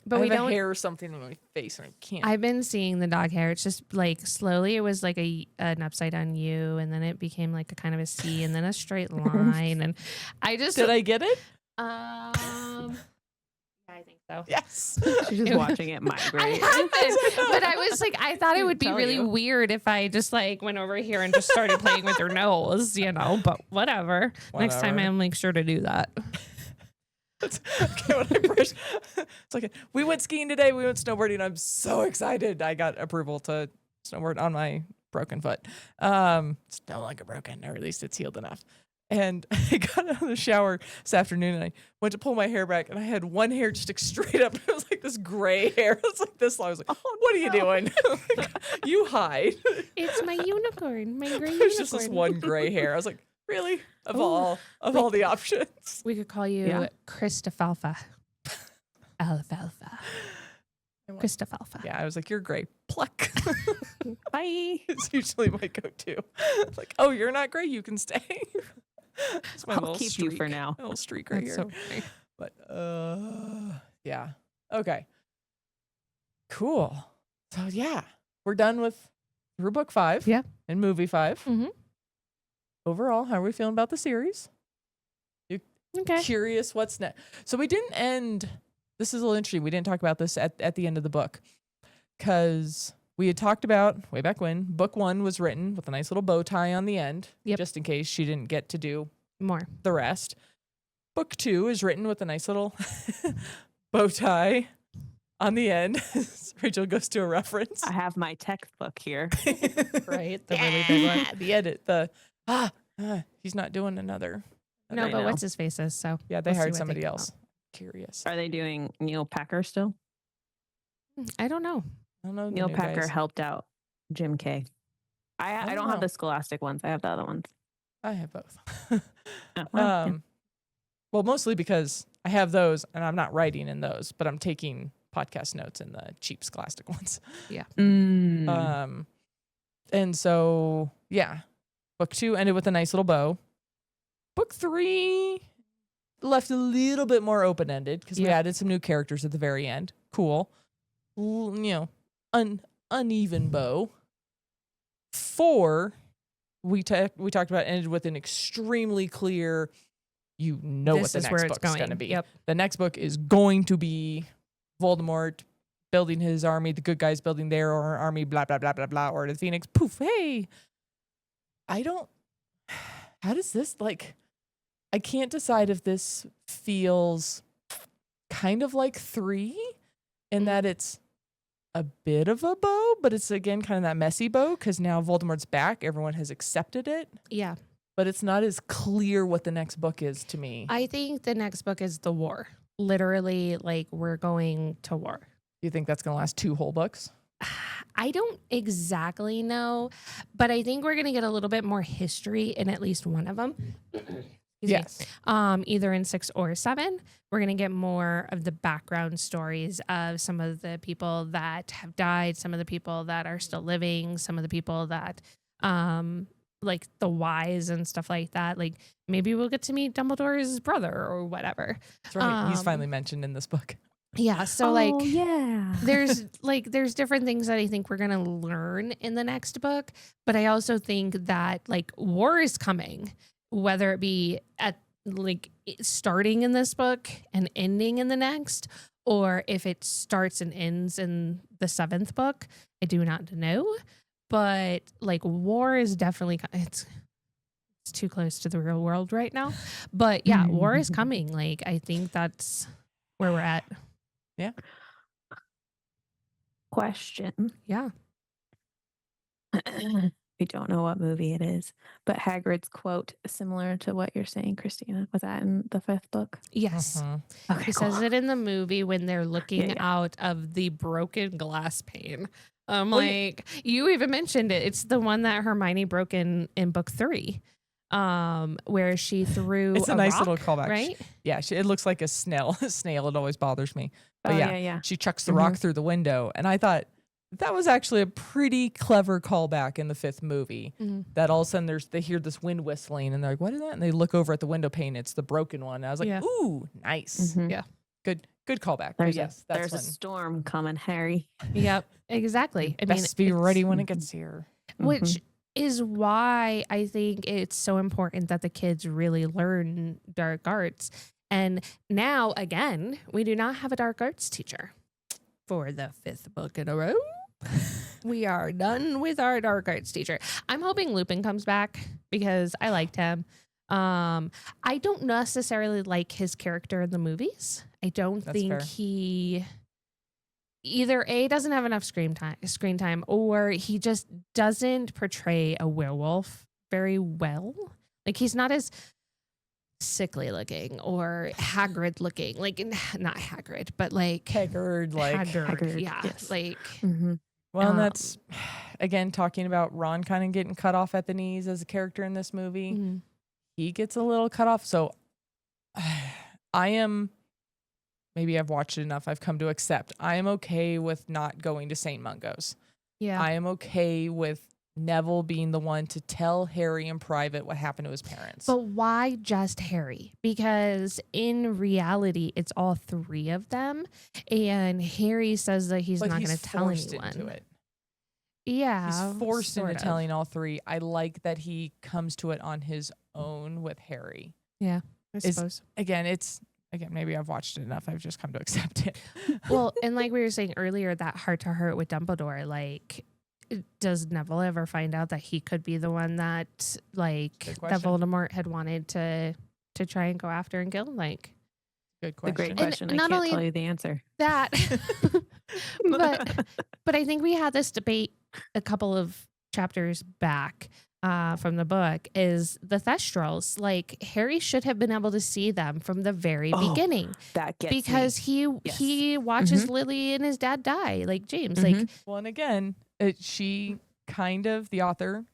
But I we have don't a hair or something on my face and I can't. I've been seeing the dog hair. It's just like slowly it was like an upside down U, and then it became like a kind of a C, and then a straight line. And I just Did I get it? yeah, I think so. Yes. She's just watching it I migrate. haven't, but I was like, I thought it would be Tell really you. weird if I just like went over here and just started playing with her nose, but whatever. Next time Whatever. I'll make sure to do that. Okay, when I brush, it's like we went skiing today. We went snowboarding. I'm so excited. I got approval to snowboard on my broken foot. It's no longer broken, or at least it's healed enough. And I got out of the shower this afternoon, and I went to pull my hair back, and I had one hair just straight up. It was like this gray hair. It was like this long. I was like, "What are you doing? Like, you hide." It's my unicorn, my gray It was just this unicorn. one gray hair. I was like, "Really? Of all the options?" We could call you Yeah. Krysta Falfa. Alfalfa. Krysta Falfa. Yeah, I was like, "You're gray." Pluck. Bye. It's usually my go-to. Like, oh, you're not gray. You can stay. It's my I'll little keep you for streak. now. My little streak right That's here. so funny. But yeah. Okay. Cool. So yeah, we're done with through book 5. Yeah. And movie 5. Mhm. Overall, how are we feeling about the series? Okay. Curious what's next. So we didn't end. This is a little interesting. We didn't talk about this at the end of the book because we had talked about way back when book 1 was written with a nice little bow tie on the end, Yep. just in case she didn't get to do More. the rest. Book 2 is written with a nice little bow tie on the end. Rachel goes to a reference. I have my textbook here. Right. The really big one. The edit. He's not doing another. No, I but know. what's his face is so. Yeah, they we'll see hired what somebody come else. up. Curious. Are they doing Neil Packer still? I don't know. I don't know. the Neil new Packer guys. helped out Jim Kay. I don't have Oh. the Scholastic ones. I have the other ones. I have both. Oh, well, yeah. Well, mostly because I have those and I'm not writing in those, but I'm taking podcast notes in the cheap Scholastic ones. Mm. And so, yeah, book 2 ended with a nice little bow. Book 3 left a little bit more open-ended because we Yeah. added some new characters at the very end. Cool. Uneven bow. 4, we talked about ended with an extremely clear, what This the is next where it's book's going to going. be. Yep. The next book is going to be Voldemort building his army, the good guys building their army, blah, blah, blah, blah, blah, or the Phoenix. Poof, hey. How does this, I can't decide if this feels kind of like 3 in that it's a bit of a bow, but it's again kind of that messy bow because now Voldemort's back. Everyone has accepted it, Yeah. but it's not as clear what the next book is to me. I think the next book is the war. Literally, like we're going to war. You think that's going to last 2 whole books? I don't exactly know, but I think we're going to get a little bit more history in at least one of them. Yes. Either in 6 or 7, we're going to get more of the background stories of some of the people that have died, some of the people that are still living, some of the people that, like the wise and stuff like that. Like maybe we'll get to meet Dumbledore's brother or whatever. That's right. He's Um, finally mentioned in this book. Yeah. So Oh, like, yeah. there's different things that I think we're gonna learn in the next book, but I also think that like war is coming, whether it be at starting in this book and ending in the next, or if it starts and ends in the 7th book. I do not know, but like war is definitely it's too close to the real world right now. But yeah, war is coming. Like I think that's where we're at. Question. Yeah. I don't know what movie it is, but Hagrid's quote, similar to what you're saying, Christina, was that in the 5th book? Yes. Mhm. Okay, He cool. says it in the movie when they're looking yeah. out of the broken glass pane. Well, yeah. Like you even mentioned it. It's the one that Hermione broke in book 3, where she threw It's a nice rock, little callback. right? It looks like a snail. Snail, it always bothers me. But Oh, yeah, yeah. she chucks the rock through the window. And I thought that was actually a pretty clever callback in the 5th movie. Mhm. That all of a sudden they hear this wind whistling and they're like, what is that? And they look over at the window pane. It's the broken one. And I was like, Yeah. ooh, nice. Mhm. Yeah. Good callback. But There's, yes, a, that's there's a when storm coming, Harry. Yep, exactly. I mean, best be ready it's- when it gets here. which is why I think it's so important that the kids really learn dark arts. And now, again, we do not have a dark arts teacher for the 5th book in a row. We are done with our dark arts teacher. I'm hoping Lupin comes back because I liked him. I don't necessarily like his character in the movies. I don't That's think fair. he either A, doesn't have enough screen time, or he just doesn't portray a werewolf very well. Like he's not as sickly looking or Hagrid looking, like not Hagrid, but like Haggard, like Haggard, yeah, yes. like well, and Um, that's again talking about Ron kind of getting cut off at the knees as a character in this movie. mhm. He gets a little cut off. So I am, maybe I've watched it enough. I've come to accept I am okay with not going to St. Mungo's. Yeah, I am okay with Neville being the one to tell Harry in private what happened to his parents. but why just Harry? Because in reality, it's all 3 of them, and Harry says that he's But not he's going to tell forced anyone. into it. Yeah, He's forced into sort of. telling all 3. I like that he comes to it on his own with Harry. I Is- suppose. Again, maybe I've watched it enough. I've just come to accept it. Well, and like we were saying earlier, that heart to heart with Dumbledore, like, does Neville ever find out that he could be the one that, like, Good that question. Voldemort had wanted to try and go after and kill? Like Good The great question. question. I not can't only- tell you the answer. that. but I think we had this debate a couple of chapters back from the book. Is the Thestrals, like Harry should have been able to see them from the very Oh, beginning that gets because me. he watches Lily and his dad die, like James. Like Well, and again, she kind of, the author,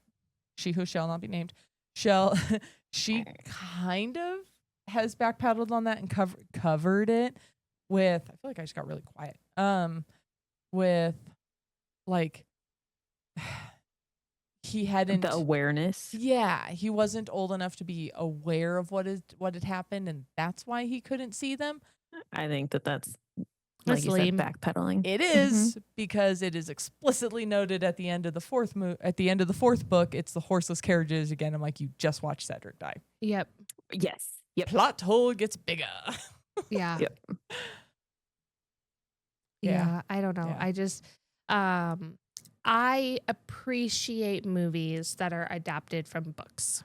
she who shall not be named, she kind of has backpedaled on that and covered it with, I feel like I just got really quiet. With like, he hadn't, the awareness. yeah, he wasn't old enough to be aware of what had happened, and that's why he couldn't see them. I think that's That's like you said, lame. backpedaling. It is because it is explicitly noted at the end of the 4th book. It's the horseless carriages again. I'm like, you just watched Cedric die. yep, Yes. Yep. Plot hole gets bigger. yeah, Yep. yeah. I don't know. Yeah. I just I appreciate movies that are adapted from books.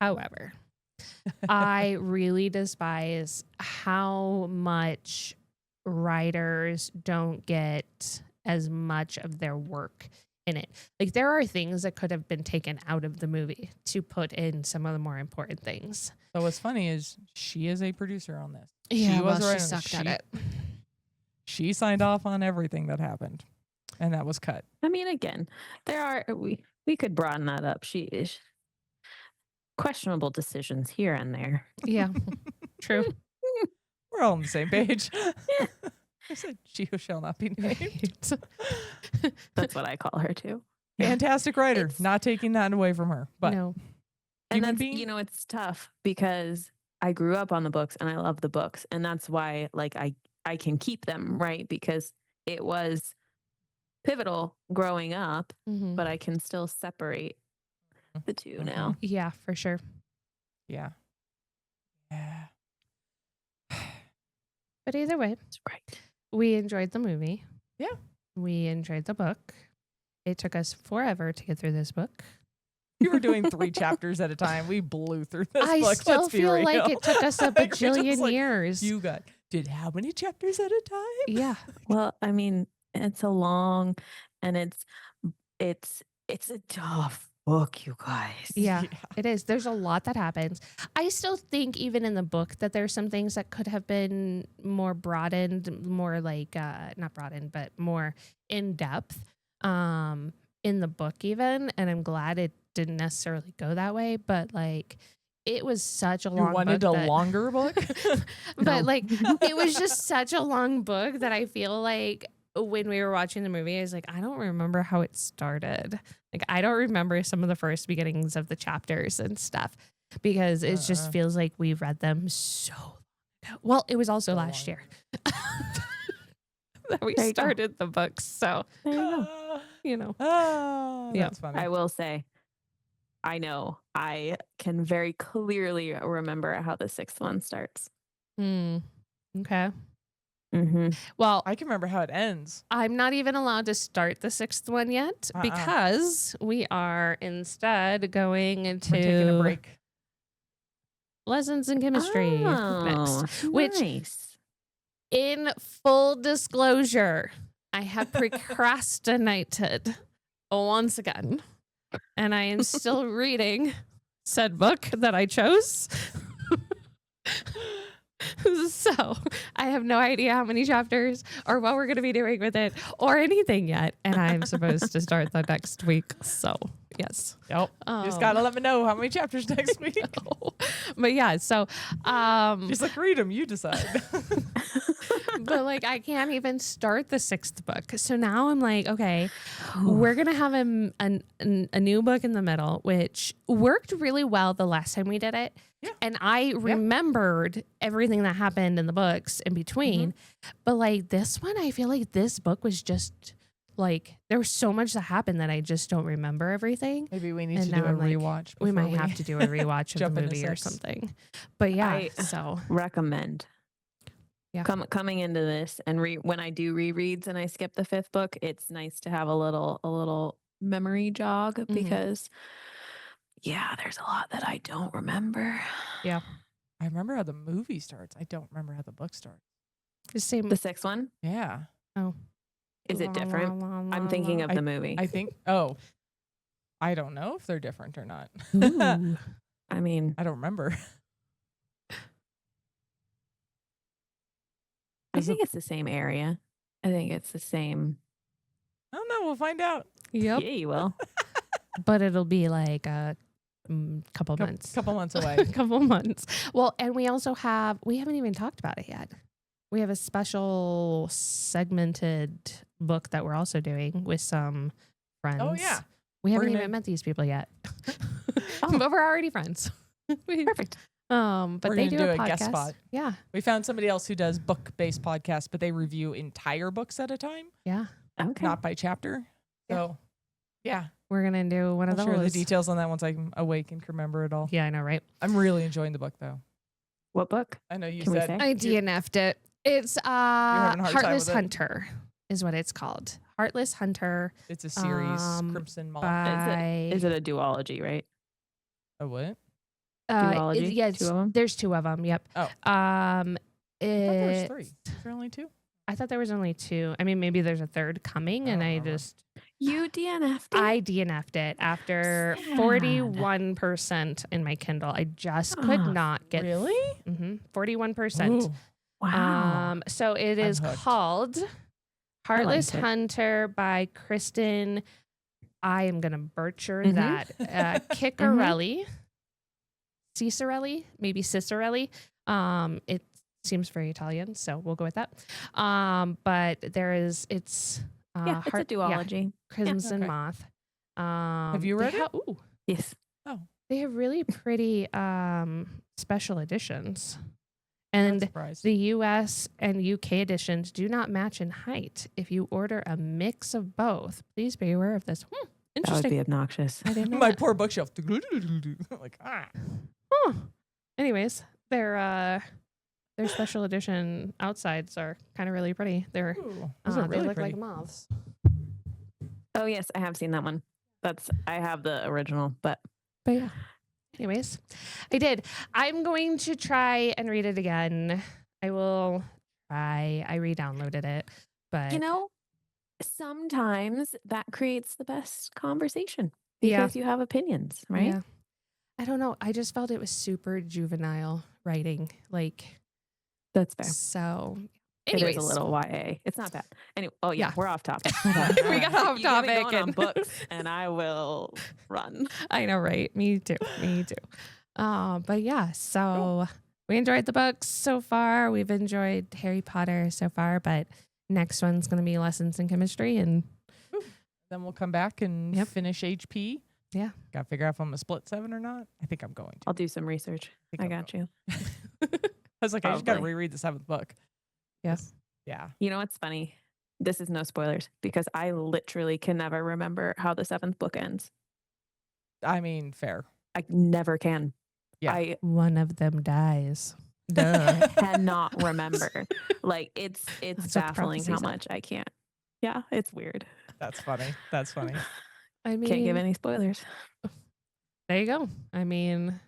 However, I really despise how much writers don't get as much of their work in it. Like there are things that could have been taken out of the movie to put in some of the more important things. So what's funny is she is a producer on this. Yeah, she was well, right she on- sucked at it. She signed off on everything that happened, and that was cut. I mean, again, we could broaden that up. She is questionable decisions here and there. Yeah, true. We're all on the same page. I said she who shall not be named. That's what I call her too. Fantastic writer. It's- Not taking that away from her, but No. And human that's being. it's tough because I grew up on the books and I love the books, and that's why like I can keep them, right? Because it was pivotal growing up, Mhm. but I can still separate the 2 now. Yeah, for sure. Yeah. Yeah. But either way, That's right. we enjoyed the movie. Yeah. We enjoyed the book. It took us forever to get through this book. You were doing 3 chapters at a time. We blew through this I book. still Let's be feel real. like it took us a Like, we're just bajillion like, years. You did how many chapters at a time? Yeah. Well, I mean, it's a long and it's It's a tough book, you guys. Yeah, Yeah. it is. There's a lot that happens. I still think even in the book that there's some things that could have been more broadened, more like not broadened, but more in depth in the book even. And I'm glad it didn't necessarily go that way, but like it was such a You long wanted book a that- longer book? but No. like it was just such a long book that I feel like when we were watching the movie, I was like, I don't remember how it started. Like, I don't remember some of the first beginnings of the chapters and stuff because it just feels like we've read them so long ago. Well, it was also So last long year that we There you go. started the books. So, There you go. you know, Yeah, Yeah. that's funny. I will say, I know I can very clearly remember how the sixth one starts. okay. Mm-hmm. Well, I can remember how it ends. I'm not even allowed to start the sixth one yet because we are instead going We're into taking a break. lessons in chemistry next. Which- nice. In full disclosure, I have procrastinated once again, and I am still reading said book that I chose. So I have no idea how many chapters or what we're going to be doing with it or anything yet. And I'm supposed to start the next week. So yes. Yep. You just gotta let me know how many chapters next week. But yeah, so Just like read them, you decide. but like I can't even start the sixth book. So now I'm like, okay, we're gonna have a new book in the middle, which worked really well the last time we did it. Yeah. And I remembered everything that happened in the books in between. But like this one, I feel like this book was just like there was so much that happened that I just don't remember everything. Maybe we need And to now do a I'm like, rewatch. We before might have to do a rewatch of jump the into movie or six. something. But yeah, I- so Recommend. Yeah. Coming into this and when I do rereads and I skip the fifth book, it's nice to have a little memory jog because yeah, there's a lot that I don't remember. I remember how the movie starts. I don't remember how the book starts. the same. The sixth one, Yeah. is it different? I'm thinking of the movie. I think, oh, I don't know if they're different or not. Ooh. I mean, I don't remember. I think it's the same area. I think it's the same. I don't know. We'll find out. Yep. Yeah, you will. But it'll be like a couple Cou- months. couple months away. A couple months. Well, and we also have, we haven't even talked about it yet. We have a special segmented book that we're also doing with some friends. Oh, yeah. We haven't gonna- even met these people yet. Oh. But we're already friends. Perfect. But We're they gonna do do a a podcast. guest spot. Yeah. We found somebody else who does book-based podcasts, but they review entire books at a time, Yeah. Okay. not by chapter. So, yeah. We're going to do one of I'll those. share the details on that once I'm awake and can remember it all. Yeah, I know, right? I'm really enjoying the book, though. What book? I know you Can we said say? I DNF'd it. It's having a hard time Heartless with it? Hunter is what it's called. Heartless Hunter it's a series. Um, Crimson Moth. by Is it a duology, right? A what? Duology? yeah, Two of them? there's two of them. Yep. Oh. I thought there was It, 3. Is there only 2? I thought there was only 2. I mean, maybe there's a third coming, and I I don't remember. just You DNF'd it? I DNF'd it after Sad. 41% in my Kindle. I just could Ah, not get Really? 41%. Ooh. Wow. So it I'm is hooked. called Heartless it. Hunter by Kristen. I am gonna butcher Mhm. that. Ciccarelli. Cicerelli, maybe Cicerelli. It seems very Italian, so we'll go with that. But it's yeah, it's a Heart- yeah, duology. Crimson okay. Moth. you read it? Ooh, Yes. they have really pretty special editions. I'm And surprised. the US and UK editions do not match in height. If you order a mix of both, please be aware of this. That would Interesting. be obnoxious. I didn't know My that. poor bookshelf. Like, Huh. Anyways, their special edition outsides are kind of really pretty. They're Ooh, those are they really look pretty. like moths. Oh yes, I have seen that one. I have the original, but But yeah. Anyways, I did. I'm going to try and read it again. I will try. I re-downloaded it, but you know, sometimes that creates the best conversation Yeah. because you have opinions, right? Yeah. I don't know. I just felt it was super juvenile writing. Like, That's fair. so It anyways. is a little YA. It's not bad. Anyway, oh yeah, Yeah. we're off topic. We got off You get me topic going on and- books, and I will run. I know, right? Me too. Me too. But yeah, so we enjoyed the books so far. We've enjoyed Harry Potter so far, but next one's going to be Lessons in Chemistry. And Then we'll come back and Yep. finish HP. Yeah. Got to figure out if I'm a split 7 or not. I think I'm going to. I'll do some research. think I I'll got you. I was like, I just got to Probably. reread the 7th book. yes. Yeah. You know what's funny? This is no spoilers because I literally can never remember how the 7th book ends. I mean, fair. I never can. Yeah. I One of them dies. Duh. cannot remember. Like it's That's what the baffling how prophecy said. much I can't. Yeah, it's weird. That's funny. That's funny. I mean, Can't give any spoilers. there you go. I mean,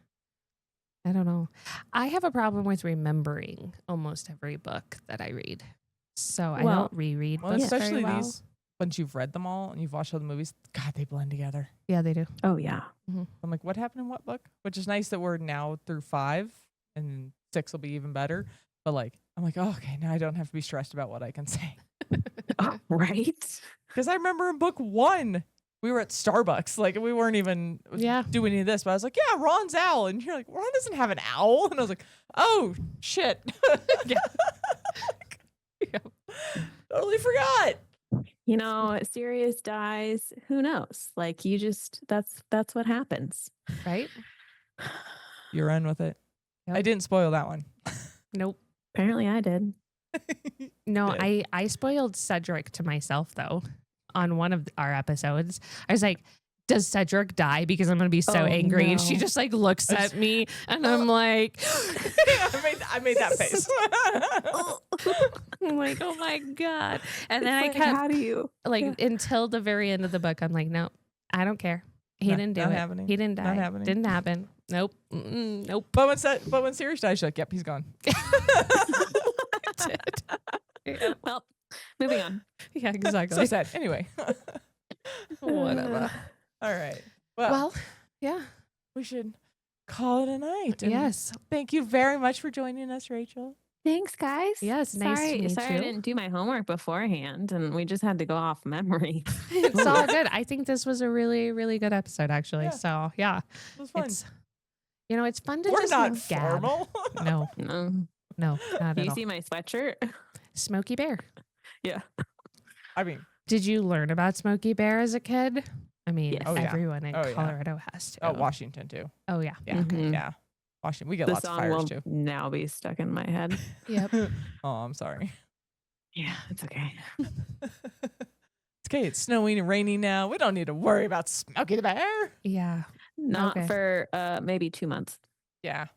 I don't know. I have a problem with remembering almost every book that I read. So I Well- don't reread Well, books especially very well. these, once you've read them all and you've watched all the movies, God, they blend together. Yeah, they do. Oh yeah. I'm like, what happened in what book? Which is nice that we're now through 5 and 6 will be even better. But like, I'm like, oh, okay, now I don't have to be stressed about what I can say. Oh, right. Because I remember in book 1, we were at Starbucks. Like, we weren't even Yeah. doing any of this. But I was like, yeah, Ron's owl. And you're like, Ron doesn't have an owl. And I was like, oh, shit. Yeah. Totally forgot. You know, Sirius dies. Who knows? Like you just that's what happens. Right? You're in with it. Yep. I didn't spoil that one. Nope. Apparently I did. No, Good. I spoiled Cedric to myself though on one of our episodes. I was like, does Cedric die? Because I'm gonna be so Oh, angry. And she no. just like looks I at just- me and I'm like I made that face. I'm like, oh my God. And then It's I like, kept how do you like yeah. until the very end of the book, I'm like, no, I don't care. He No, didn't do not it. happening. He didn't die. Not happening. Didn't happen. Nope. Mm-mm, nope. But when Sirius dies, you're like, yep, he's gone. Yeah, Well, moving on. yeah, exactly. So sad. Anyway. Whatever. All right. Well, yeah. we should call it a night. And Yes. Thank you very much for joining us, Rachel. Thanks, guys. Yes, nice to Sorry, meet sorry I you. didn't do my homework beforehand and we just had to go off memory. It's all good. I think this was a really, really good episode, actually. Yeah. So yeah, It was fun. it's it's fun to We're just not gab. formal. No, No. no, not Do at you all. see my sweatshirt? Smokey Bear. Yeah. I mean, Did you learn about Smokey Bear as a kid? I mean, Yes. Oh, yeah. everyone in Oh, yeah. Colorado has to. oh, Washington too. Oh yeah. Yeah. Mhm. Yeah. Washington. We get The lots of song fires will too. now be stuck in my head. Yep. Oh, I'm sorry. Yeah, it's okay. It's okay. It's snowing and raining now. We don't need to worry about Smokey the Bear. Yeah. Not Okay. for maybe 2 months. Yeah.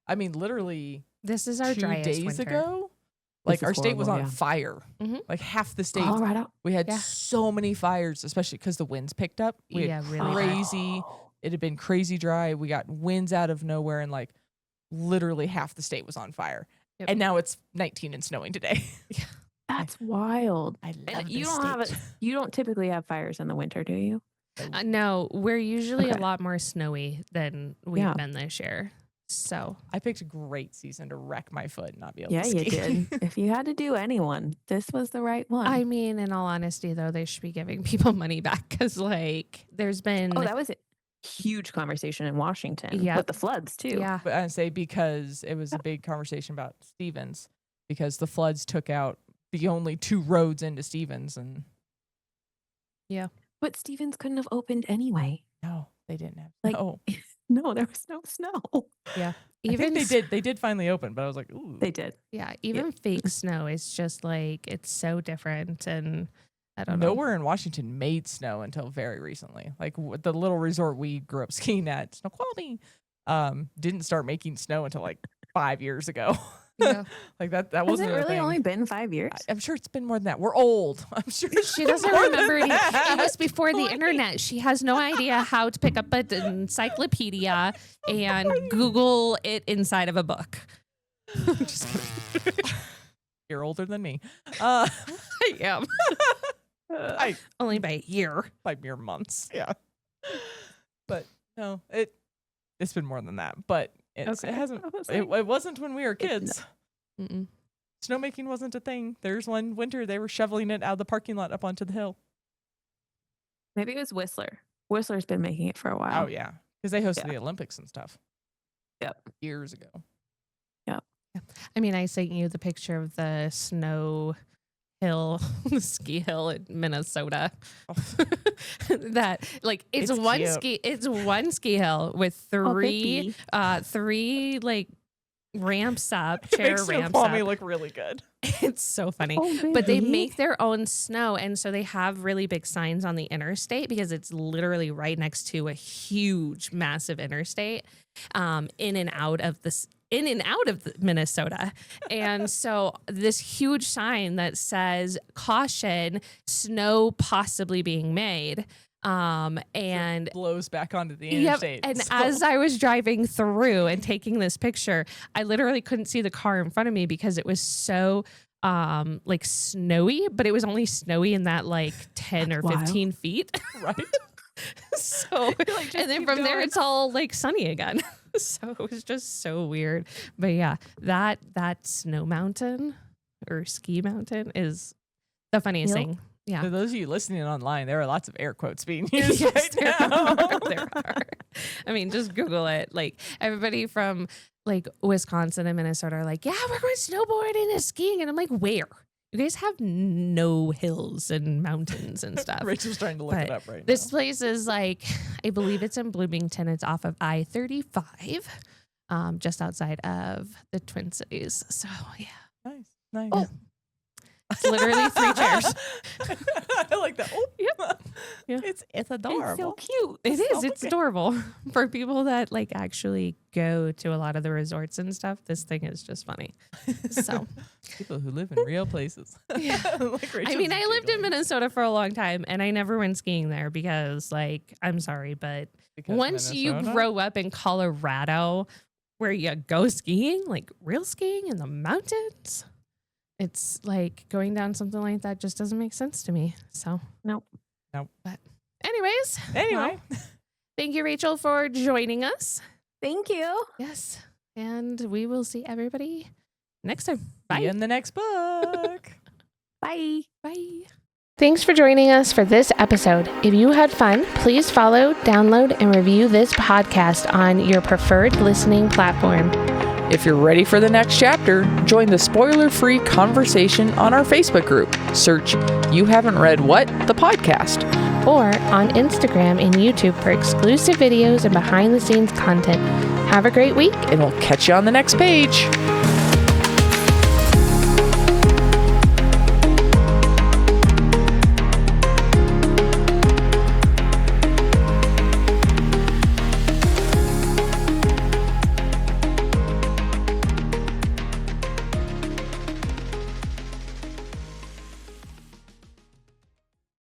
I mean, literally This is our 2 driest days winter. ago, This like is our state was on horrible, yeah. fire. Mhm. Like half the state. Colorado. We had Yeah. so many fires, especially because the winds picked up. We Yeah, had really bad. crazy. It had been crazy dry. We got winds out of nowhere, and like literally half the state was on fire. Yep. And now it's 19 and snowing today. That's wild. I love And you this don't have state. you don't typically have fires in the winter, do you? No, we're usually a Okay. lot more snowy than we've Yeah. been this year. So I picked a great season to wreck my foot and not be able Yeah, to you ski. did. If you had to do anyone, this was the right one. I mean, in all honesty, though, they should be giving people money back because, like, there's been that was a huge conversation in Washington Yep. with the floods too. yeah, But I'd say because it was a big conversation about Stevens, because the floods took out the only 2 roads into Stevens, and But Stevens couldn't have opened anyway. no, they didn't have. Like, no, No, there was no snow. I even think they did. They did finally open, but I was like, ooh, They did. yeah, even fake snow is just like it's so different, and I don't know. nowhere in Washington made snow until very recently. Like the little resort we grew up skiing at, Snoqualmie, didn't start making snow until like 5 years ago. Yeah. Like that Has wasn't it a really thing. only been 5 years? I'm sure it's been more than that. We're old. I'm sure She doesn't remember any. It was before the internet. She has no idea how to pick up an encyclopedia and Google it inside of a book. Just kidding. You're older than me. I am. Only by a year. By mere months. Yeah. But no, it's been more than that. But it hasn't. It wasn't when we were kids. Mm-mm. Snowmaking wasn't a thing. There's one winter they were shoveling it out of the parking lot up onto the hill. Maybe it was Whistler. Whistler's been making it for a while. Oh yeah, because they hosted the Olympics and stuff. Yep. Years ago. Yep. I mean, I sent you the picture of the snow hill, the ski hill in Minnesota. That like it's one cute. it's one ski hill with three like ramps up, chair Makes ramps Snoqualmie up. look really good. It's so funny. But they make their own snow, and so they have really big signs on the interstate because it's literally right next to a huge, massive interstate, in and out of Minnesota. And so this huge sign that says caution, snow possibly being made. And blows back onto the interstate. And as I was driving through and taking this picture, I literally couldn't see the car in front of me because it was so like snowy, but it was only snowy in that like 10 or 15 feet. Right. So, and then from there it's all like sunny again. So it was just so weird. But yeah, that snow mountain or ski mountain is the funniest thing. Yeah. For those of you listening online, there are lots of air quotes being used Yes, right now. there are. I mean, just Google it. Like everybody from like Wisconsin and Minnesota are like, yeah, we're going snowboarding and skiing. And I'm like, where? You guys have no hills and mountains and stuff. Rachel's trying to look it up right This now. place is like, I believe it's in Bloomington. It's off of I-35, just outside of the Twin Cities. So yeah. Nice. Oh. It's literally 3 chairs. I like that. Oh, Yep. Yeah. It's adorable. It's so cute. It is. It's adorable. For people that like actually go to a lot of the resorts and stuff, this thing is just funny. So people who live in real places. Yeah. Like I mean, I lived in Minnesota for a long time and I never went skiing there because like, I'm sorry, but once you grow up in Colorado where you go skiing, like real skiing in the mountains, it's like going down something like that just doesn't make sense to me. So Nope. But anyways, Anyway, thank you, Rachel, for joining us. Thank you. Yes. And we will see everybody next time. Bye. see you in the next book. Bye. Bye. Thanks for joining us for this episode. If you had fun, please follow, download, and review this podcast on your preferred listening platform. If you're ready for the next chapter, join the spoiler-free conversation on our Facebook group. Search You Haven't Read What? The podcast. Or on Instagram and YouTube for exclusive videos and behind-the-scenes content. Have a great week. And we'll catch you on the next page.